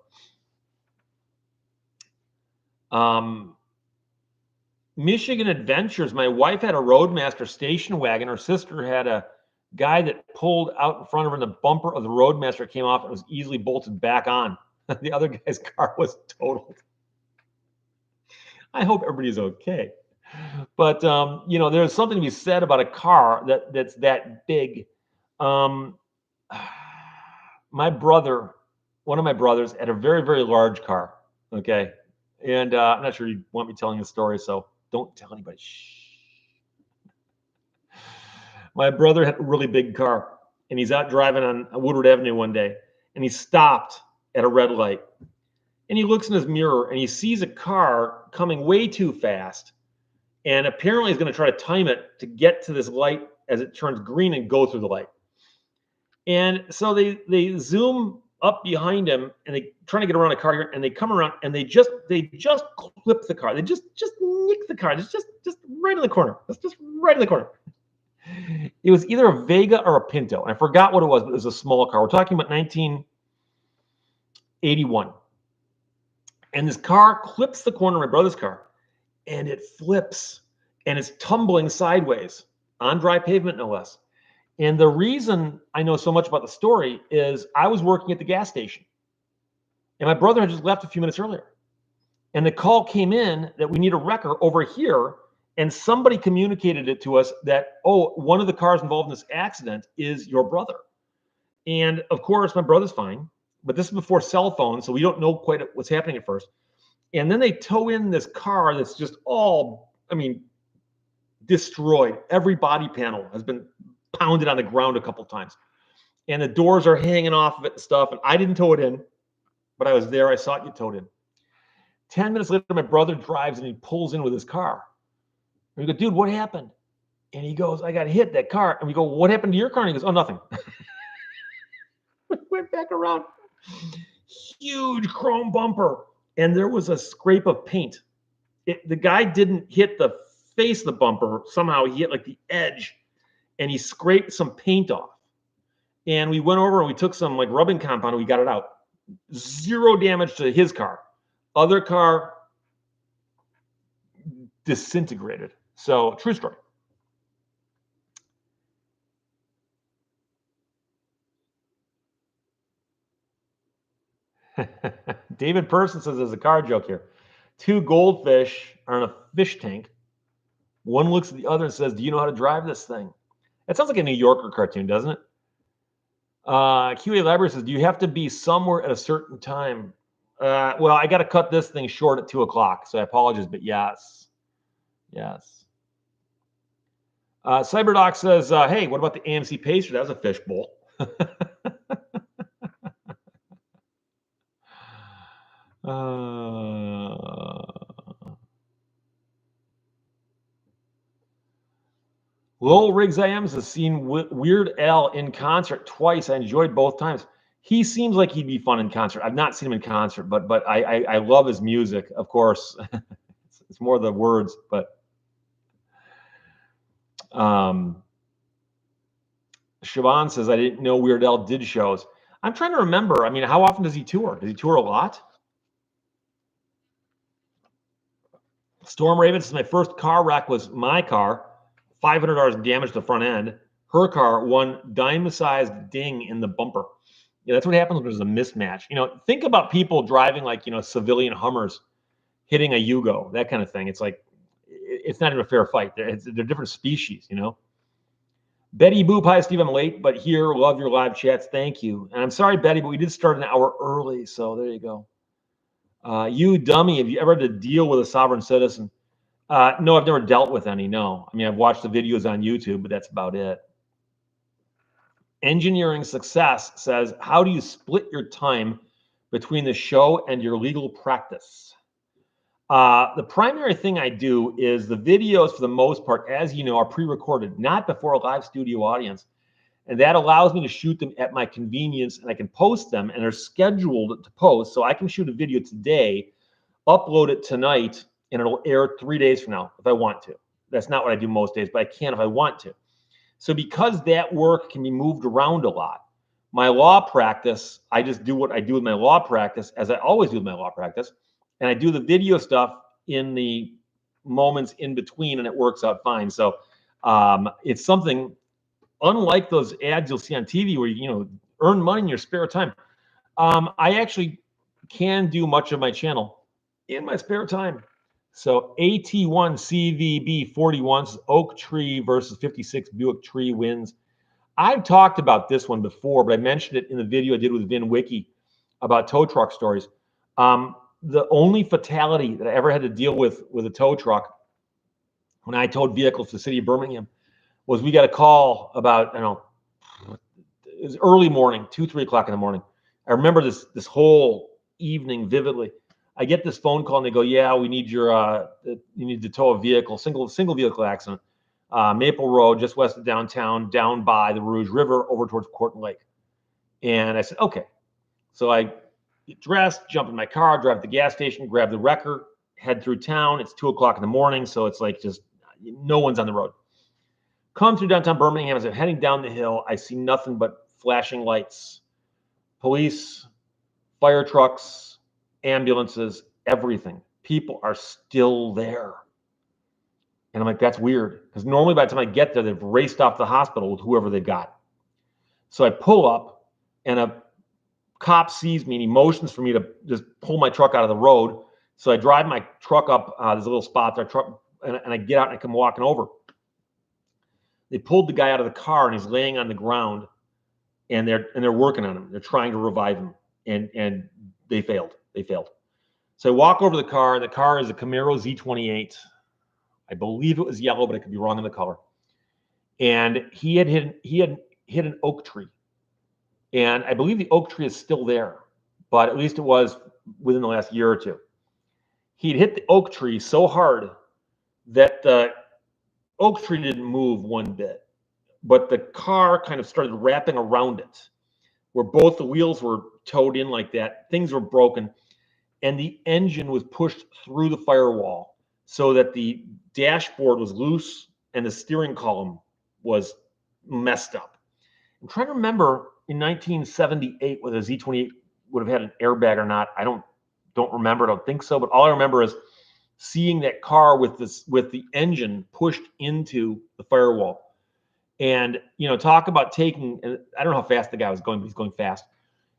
Michigan Adventures, my wife had a Roadmaster station wagon. Her sister had a guy that pulled out in front of her, and the bumper of the Roadmaster came off and was easily bolted back on. The other guy's car was totaled. I hope everybody's okay. But there's something to be said about a car that's that big. My brother, one of my brothers, had a very, very large car. Okay, and I'm not sure you want me telling the story, so don't tell anybody. Shh. My brother had a really big car, and he's out driving on Woodward Avenue one day, and he stopped at a red light, and he looks in his mirror, and he sees a car coming way too fast, and apparently he's going to try to time it to get to this light as it turns green and go through the light. And so they zoom up behind him, and they trying to get around the car here, and they come around, and they just clip the car. They just nick the car. Just right in the corner. That's just right in the corner. It was either a Vega or a Pinto, and I forgot what it was, but it was a small car. We're talking about 1981. And this car clips the corner of my brother's car, and it flips, and it's tumbling sideways on dry pavement, no less. And the reason I know so much about the story is I was working at the gas station, and my brother had just left a few minutes earlier. And the call came in that we need a wrecker over here, and somebody communicated it to us that, oh, one of the cars involved in this accident is your brother. And of course, my brother's fine, but this is before cell phones, so we don't know quite what's happening at first. And then they tow in this car that's just all, destroyed. Every body panel has been pounded on the ground a couple times. And the doors are hanging off of it and stuff. And I didn't tow it in, but I was there. I saw it get towed in. 10 minutes later, my brother drives and he pulls in with his car. And we go, dude, what happened? And he goes, I got hit, that car. And we go, what happened to your car? And he goes, oh, nothing. We went back around. Huge chrome bumper. And there was a scrape of paint. The guy didn't hit the face of the bumper. Somehow he hit like the edge, and he scraped some paint off. And we went over and we took some like rubbing compound and we got it out. Zero damage to his car. Other car disintegrated. So true story. David Person says there's a car joke here. Two goldfish are in a fish tank. One looks at the other and says, do you know how to drive this thing? That sounds like a New Yorker cartoon, doesn't it? QA Library says, do you have to be somewhere at a certain time? Well, I got to cut this thing short at 2 o'clock, so I apologize, but yes. Yes. Cyberdoc says, hey, what about the AMC Pacer? That was a fishbowl. Lowell Riggs IM has seen Weird Al in concert twice. I enjoyed both times. He seems like he'd be fun in concert. I've not seen him in concert, but I love his music, of course. It's more the words, but Siobhan says, I didn't know Weird Al did shows. I'm trying to remember. I mean, how often does he tour? Does he tour a lot? Storm Raven says, my first car wreck was my car. $500 damage to the front end. Her car, one dime-sized ding in the bumper. Yeah, that's what happens when there's a mismatch. Think about people driving like, civilian Hummers hitting a Yugo, that kind of thing. It's like, it's not even a fair fight. They're different species, Betty Boop, hi, Steve, I'm late, but here, love your live chats. Thank you. And I'm sorry, Betty, but we did start an hour early, so there you go. You dummy, have you ever had to deal with a sovereign citizen? No, I've never dealt with any, no. I mean, I've watched the videos on YouTube, but that's about it. Engineering Success says, how do you split your time between the show and your legal practice? The primary thing I do is the videos, for the most part, as you know, are pre-recorded, not before a live studio audience. And that allows me to shoot them at my convenience, and I can post them, and they're scheduled to post. So I can shoot a video today, upload it tonight, and it'll air 3 days from now if I want to. That's not what I do most days, but I can if I want to. So because that work can be moved around a lot, my law practice, I just do what I do with my law practice, as I always do with my law practice, and I do the video stuff in the moments in between, and it works out fine. So it's something unlike those ads you'll see on TV where you earn money in your spare time. I actually can do much of my channel in my spare time. So AT1 CVB 41 Oak Tree versus 56 Buick Tree wins. I've talked about this one before, but I mentioned it in the video I did with Vin Wiki about tow truck stories. The only fatality that I ever had to deal with a tow truck when I towed vehicles to the city of Birmingham was we got a call about, it was early morning, 2-3 o'clock in the morning. I remember this whole evening vividly. I get this phone call and they go, yeah, we need you need to tow a vehicle, single vehicle accident, Maple Road, just west of downtown, down by the Rouge River, over towards Corton Lake. And I said, okay. So I get dressed, jump in my car, drive to the gas station, grab the wrecker, head through town. It's 2 o'clock in the morning, so it's like just no one's on the road. Come through downtown Birmingham. As I'm heading down the hill, I see nothing but flashing lights, police, fire trucks, ambulances, everything. People are still there. And I'm like, that's weird. Because normally by the time I get there, they've raced off the hospital with whoever they've got. So I pull up and a cop sees me and he motions for me to just pull my truck out of the road. So I drive my truck up. There's a little spot there, and I get out and I come walking over. They pulled the guy out of the car and he's laying on the ground, and they're working on him. They're trying to revive him, and they failed. So I walk over to the car, and the car is a Camaro Z28. I believe it was yellow, but I could be wrong in the color. And he had hit an oak tree, and I believe the oak tree is still there, but at least it was within the last year or two. He'd hit the oak tree so hard that the oak tree didn't move one bit, but the car kind of started wrapping around it, where both the wheels were towed in like that. Things were broken, and the engine was pushed through the firewall so that the dashboard was loose and the steering column was messed up. I'm trying to remember in 1978 whether the Z28 would have had an airbag or not. I don't remember. I don't think so. But all I remember is seeing that car with the engine pushed into the firewall. And talk about taking. I don't know how fast the guy was going, but he's going fast.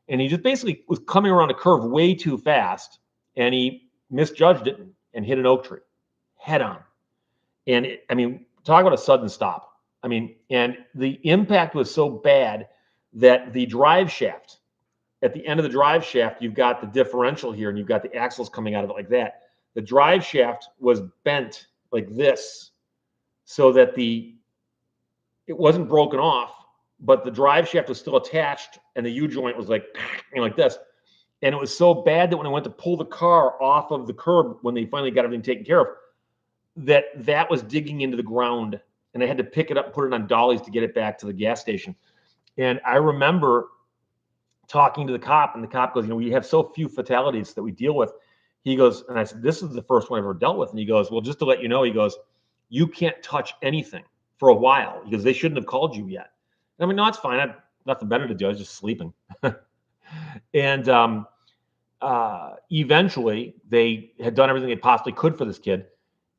And he just basically was coming around a curve way too fast, and he misjudged it and hit an oak tree head on. And talk about a sudden stop. And the impact was so bad that the drive shaft, at the end of the drive shaft, you've got the differential here, and you've got the axles coming out of it like that. The drive shaft was bent like this, so that it wasn't broken off, but the drive shaft was still attached, and the U-joint was like this. And it was so bad that when I went to pull the car off of the curb, when they finally got everything taken care of, that was digging into the ground, and I had to pick it up and put it on dollies to get it back to the gas station. And I remember talking to the cop, and the cop goes, we have so few fatalities that we deal with. He goes, and I said, this is the first one I've ever dealt with. And he goes, well, just to let you know, he goes, you can't touch anything for a while, because they shouldn't have called you yet. And no, it's fine. I had nothing better to do. I was just sleeping. And eventually they had done everything they possibly could for this kid,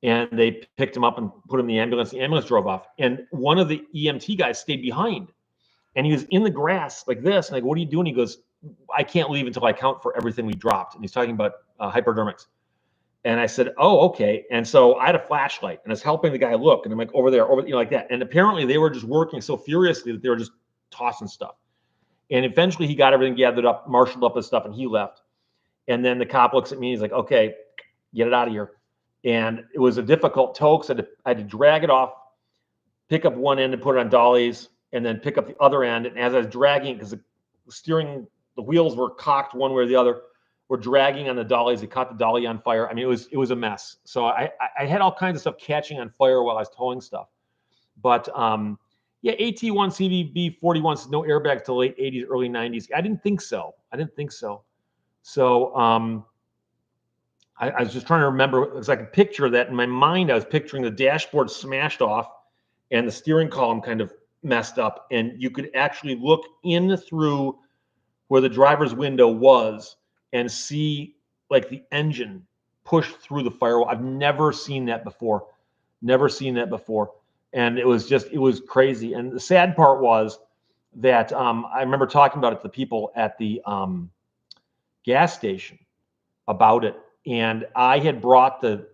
and they picked him up and put him in the ambulance. The ambulance drove off, and one of the EMT guys stayed behind, and he was in the grass like this. And I go, what are you doing? He goes, I can't leave until I count for everything we dropped. And he's talking about hypodermics. And I said, oh, okay. And so I had a flashlight, and I was helping the guy look, and I'm like, over there, like that. And apparently they were just working so furiously that they were just tossing stuff. And eventually he got everything gathered up, marshaled up his stuff, and he left. And then the cop looks at me, and he's like, okay, get it out of here. And it was a difficult tow, because I had to drag it off, pick up one end and put it on dollies, and then pick up the other end. And as I was dragging, because the wheels were cocked one way or the other, were dragging on the dollies. They caught the dolly on fire. It was a mess. So I had all kinds of stuff catching on fire while I was towing stuff. But yeah, AT1 CVB 41 says no airbags till late 80s, early 90s. I didn't think so. So I was just trying to remember, because I could picture that in my mind. I was picturing the dashboard smashed off and the steering column kind of messed up, and you could actually look in through where the driver's window was and see like the engine push through the firewall. I've never seen that before. Never seen that before. And it was crazy. And the sad part was that I remember talking about it to the people at the gas station about it. And I had brought the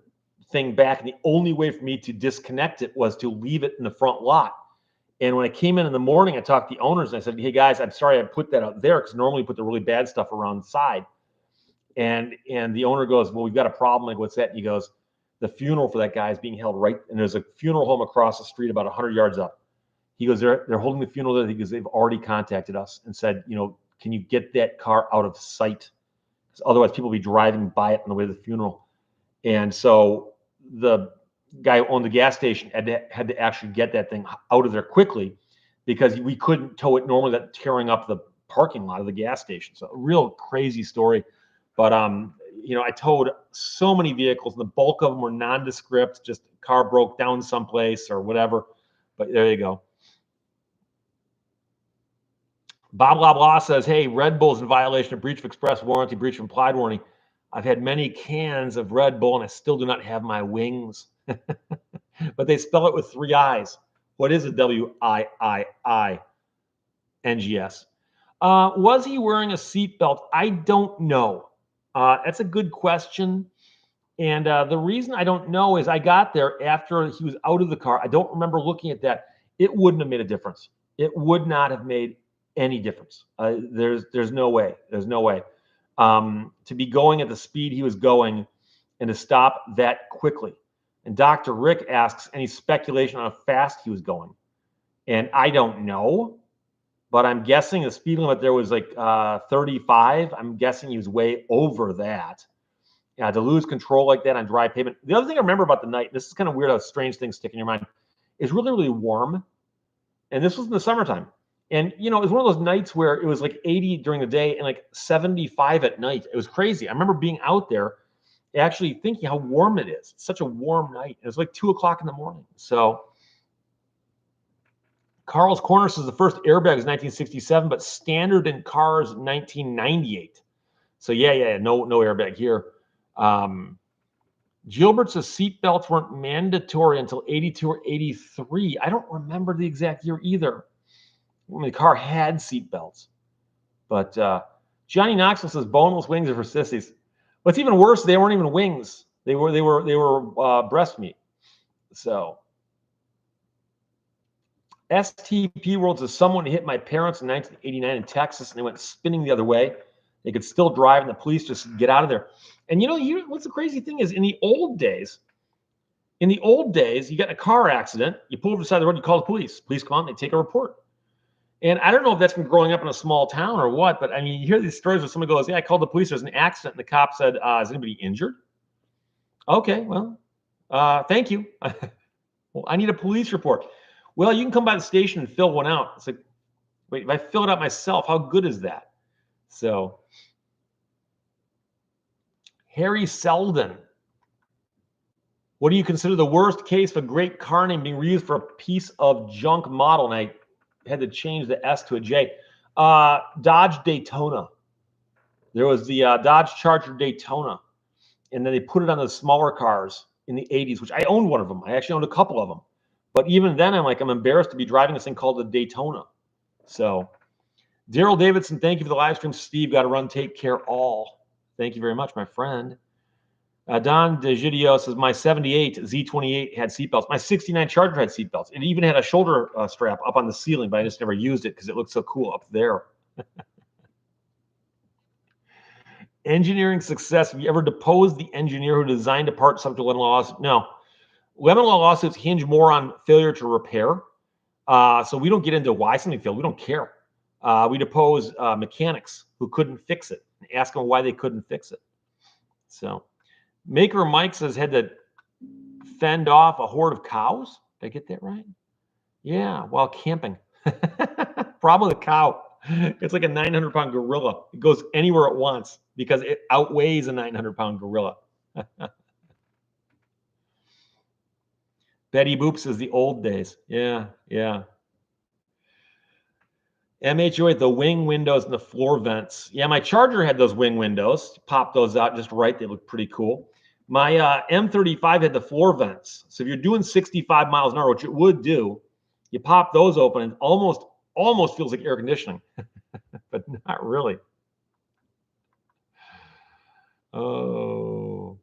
thing back, and the only way for me to disconnect it was to leave it in the front lot. And when I came in the morning, I talked to the owners and I said, "Hey guys, I'm sorry I put that out there because normally we put the really bad stuff around the side." And the owner goes, "Well, we've got a problem." Like, "What's that?" And he goes, "The funeral for that guy is being held right," and there's a funeral home across the street about 100 yards up. He goes, "They're holding the funeral there." He goes, "They've already contacted us and said, can you get that car out of sight? Because otherwise people will be driving by it on the way to the funeral." And so the guy who owned the gas station had to actually get that thing out of there quickly because we couldn't tow it normally, that tearing up the parking lot of the gas station. So a real crazy story. But I towed so many vehicles, and the bulk of them were nondescript, just car broke down someplace or whatever. But there you go. Bob Blah Blah says, "Hey, Red Bull's in violation of breach of express warranty, breach of implied warranty. I've had many cans of Red Bull and I still do not have my wings." But they spell it with 3 I's. What is a WIIINGS? Was he wearing a seatbelt? I don't know. That's a good question. And the reason I don't know is I got there after he was out of the car. I don't remember looking at that. It wouldn't have made a difference. It would not have made any difference. There's no way. There's no way. To be going at the speed he was going and to stop that quickly. And Dr. Rick asks, any speculation on how fast he was going? And I don't know, but I'm guessing the speed limit there was like 35. I'm guessing he was way over that. Yeah, to lose control like that on dry pavement. The other thing I remember about the night, this is kind of weird how strange things stick in your mind, is really, really warm. And this was in the summertime. And, it was one of those nights where it was like 80 during the day and like 75 at night. It was crazy. I remember being out there actually thinking how warm it is. It's such a warm night. It was like 2 o'clock in the morning. So Carl's Corner says the first airbag was 1967, but standard in cars 1998. So yeah, no airbag here. Gilbert says seatbelts weren't mandatory until 82 or 83. I don't remember the exact year either. When the car had seatbelts. But Johnny Knoxville says boneless wings are for sissies. What's even worse, they weren't even wings. They were breast meat. So STP World says someone hit my parents in 1989 in Texas and they went spinning the other way. They could still drive and the police just get out of there. And what's the crazy thing is in the old days, you get in a car accident, you pull over the side of the road, you call the police. Police come out, they take a report. And I don't know if that's from growing up in a small town or what, but I mean, you hear these stories where someone goes, "Yeah, I called the police. There's an accident." And the cop said, "Is anybody injured?" Okay, well, thank you. Well, I need a police report. Well, you can come by the station and fill one out. It's like, wait, if I fill it out myself, how good is that? So, Harry Selden. What do you consider the worst case of a great car name being reused for a piece of junk model? And I had to change the S to a J. Dodge Daytona. There was the Dodge Charger Daytona, and then they put it on the smaller cars in the 80s, which I owned one of them. I actually owned a couple of them. But even then, I'm embarrassed to be driving this thing called the Daytona. So, Daryl Davidson, thank you for the live stream. Steve, got to run. Take care all. Thank you very much, my friend. Don DeGidio says, my 78 Z28 had seatbelts. My 69 Charger had seatbelts. It even had a shoulder strap up on the ceiling, but I just never used it because it looked so cool up there. Engineering success. Have you ever deposed the engineer who designed a part subject to lemon law lawsuit? No. Lemon law lawsuits hinge more on failure to repair. So we don't get into why something failed. We don't care. We depose mechanics who couldn't fix it and ask them why they couldn't fix it. So Maker Mike says had to fend off a horde of cows. Did I get that right? Yeah, while camping. Problem with a cow. It's like a 900-pound gorilla. It goes anywhere it wants because it outweighs a 900-pound gorilla. Betty Boop says the old days. Yeah. MHOA, the wing windows and the floor vents. Yeah, my Charger had those wing windows. Pop those out just right. They look pretty cool. My M35 had the floor vents. So if you're doing 65 miles an hour, which it would do, you pop those open and almost feels like air conditioning, but not really. Oh.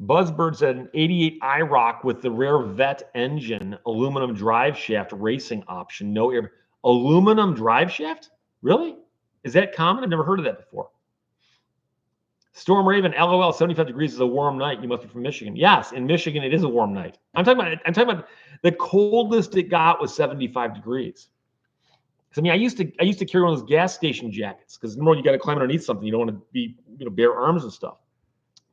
Buzzbird said an 88 IROC with the rare vet engine, aluminum drive shaft racing option, no air. Aluminum drive shaft? Really? Is that common? I've never heard of that before. Storm Raven, LOL, 75 degrees is a warm night. You must be from Michigan. Yes, in Michigan, it is a warm night. I'm talking about the coldest it got was 75 degrees. I mean, I used to carry one of those gas station jackets because normally you got to climb underneath something. You don't want to be, bare arms and stuff.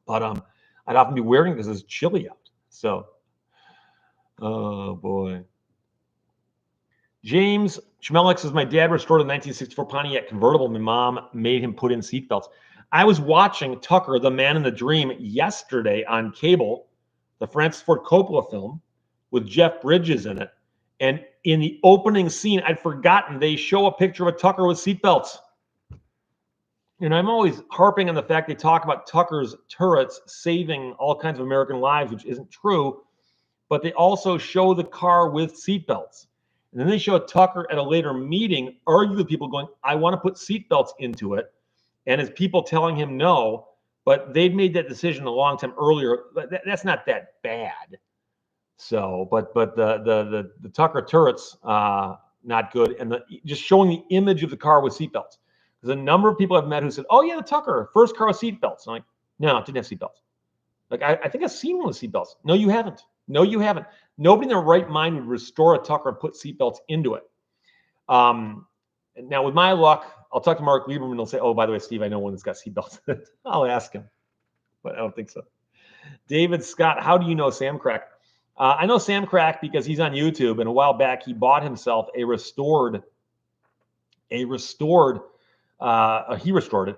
But I'd often be wearing it because it's chilly out. So, oh boy. James Schmelix says, my dad restored a 1964 Pontiac convertible. My mom made him put in seatbelts. I was watching Tucker, the Man in the Dream, yesterday on cable, the Francis Ford Coppola film with Jeff Bridges in it. And in the opening scene, I'd forgotten they show a picture of a Tucker with seatbelts. And I'm always harping on the fact they talk about Tucker's turrets saving all kinds of American lives, which isn't true. But they also show the car with seatbelts. And then they show Tucker at a later meeting argue with people going, I want to put seatbelts into it. And his people telling him no, but they'd made that decision a long time earlier. That's not that bad. So, but the Tucker turrets, not good. And just showing the image of the car with seatbelts. There's a number of people I've met who said, oh yeah, the Tucker, first car with seatbelts. I'm like, no, it didn't have seatbelts. Like, I think I've seen one with seatbelts. No, you haven't. No, you haven't. Nobody in their right mind would restore a Tucker and put seatbelts into it. Now, with my luck, I'll talk to Mark Lieberman. He'll say, oh, by the way, Steve, I know one that's got seatbelts. I'll ask him, but I don't think so. David Scott, how do you know Sam Crack? I know Sam Crack because he's on YouTube, and a while back he bought himself he restored it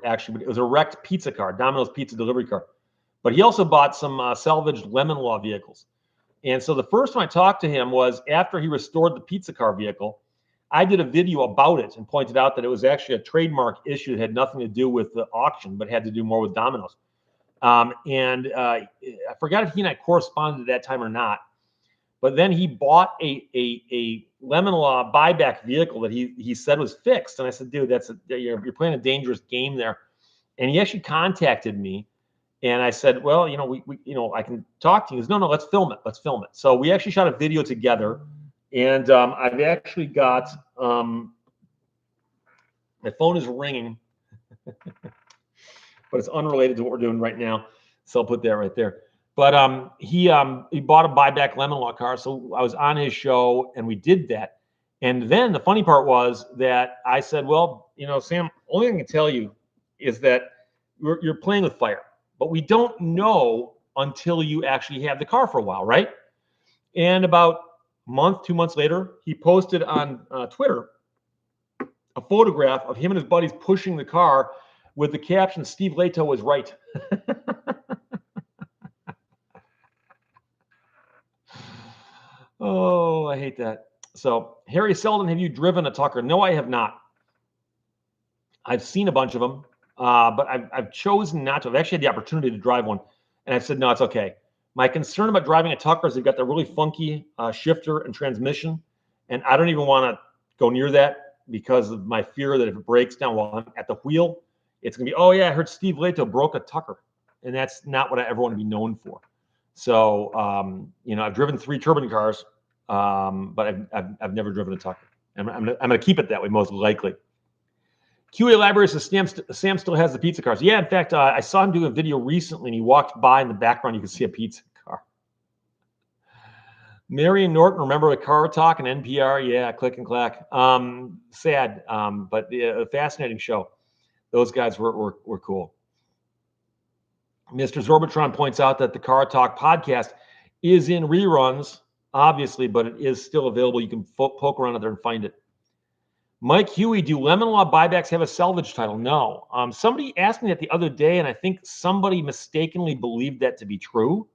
actually, but it was a wrecked pizza car, Domino's pizza delivery car. But he also bought some salvaged Lemon Law vehicles. And so the first time I talked to him was after he restored the pizza car vehicle. I did a video about it and pointed out that it was actually a trademark issue that had nothing to do with the auction, but had to do more with Domino's. I forgot if he and I corresponded at that time or not. But then he bought a Lemon Law buyback vehicle that he said was fixed. And I said, dude, you're playing a dangerous game there. And he actually contacted me. And I said, well, I can talk to you. He goes, no, let's film it. Let's film it. So we actually shot a video together. And I've actually got, my phone is ringing, but it's unrelated to what we're doing right now. So I'll put that right there. But he bought a buyback Lemon Law car. So I was on his show and we did that. And then the funny part was that I said, well, Sam, only thing I can tell you is that you're playing with fire. But we don't know until you actually have the car for a while, right? And about a month, 2 months later, he posted on Twitter a photograph of him and his buddies pushing the car with the caption, Steve Lehto was right. Oh, I hate that. So, Harry Selden, have you driven a Tucker? No, I have not. I've seen a bunch of them. But I've chosen not to. I've actually had the opportunity to drive one, and I've said, no, it's okay. My concern about driving a Tucker is they've got the really funky shifter and transmission, and I don't even want to go near that because of my fear that if it breaks down while I'm at the wheel, it's going to be, oh, yeah, I heard Steve Lehto broke a Tucker, and that's not what I ever want to be known for. So, I've driven 3 turbine cars, but I've never driven a Tucker. And I'm going to keep it that way, most likely. QA Library says Sam still has the pizza cars. Yeah, in fact, I saw him do a video recently, and he walked by in the background. You could see a pizza car. Marion Norton, remember the Car Talk and NPR? Yeah, click and clack. Sad, but a fascinating show. Those guys were cool. Mr. Zorbitron points out that the Car Talk podcast is in reruns, obviously, but it is still available. You can poke around there and find it. Mike Huey, do Lemon Law buybacks have a salvage title? No. Somebody asked me that the other day, and I think somebody mistakenly believed that to be true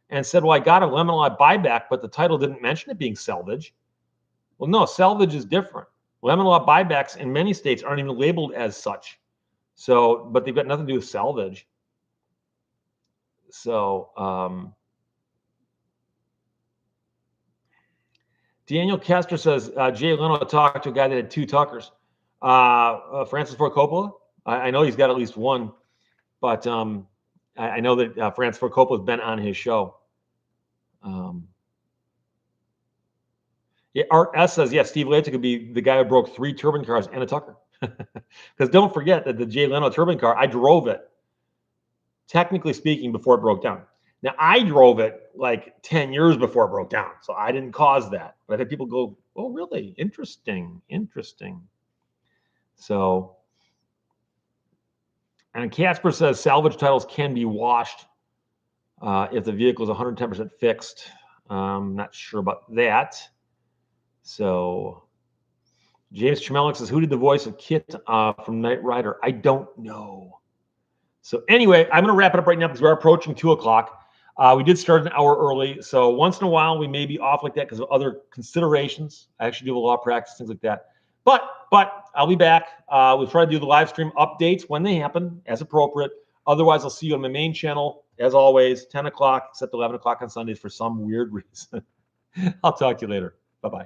and said, well, I got a Lemon Law buyback, but the title didn't mention it being salvage. Well, no, salvage is different. Lemon law buybacks in many states aren't even labeled as such. So, but they've got nothing to do with salvage. So, Daniel Kester says, Jay Leno talked to a guy that had 2 Tuckers. Francis Ford Coppola. I know he's got at least one, but I know that Francis Ford Coppola has been on his show. Yeah, Art S says, yeah, Steve Lehto could be the guy who broke 3 turbine cars and a Tucker. Because don't forget that the Jay Leno turbine car, I drove it, technically speaking, before it broke down. Now, I drove it like 10 years before it broke down, so I didn't cause that. But I've had people go, oh, really? Interesting. So, and Casper says salvage titles can be washed if the vehicle is 110% fixed. Not sure about that. So, James Tremelik says, who did the voice of Kit from Knight Rider? I don't know. So anyway, I'm going to wrap it up right now because we're approaching 2 o'clock. We did start an hour early. So once in a while, we may be off like that because of other considerations. I actually do a law practice, things like that. But I'll be back. We'll try to do the live stream updates when they happen as appropriate. Otherwise, I'll see you on my main channel, as always, 10 o'clock, except 11 o'clock on Sundays for some weird reason. I'll talk to you later. Bye-bye.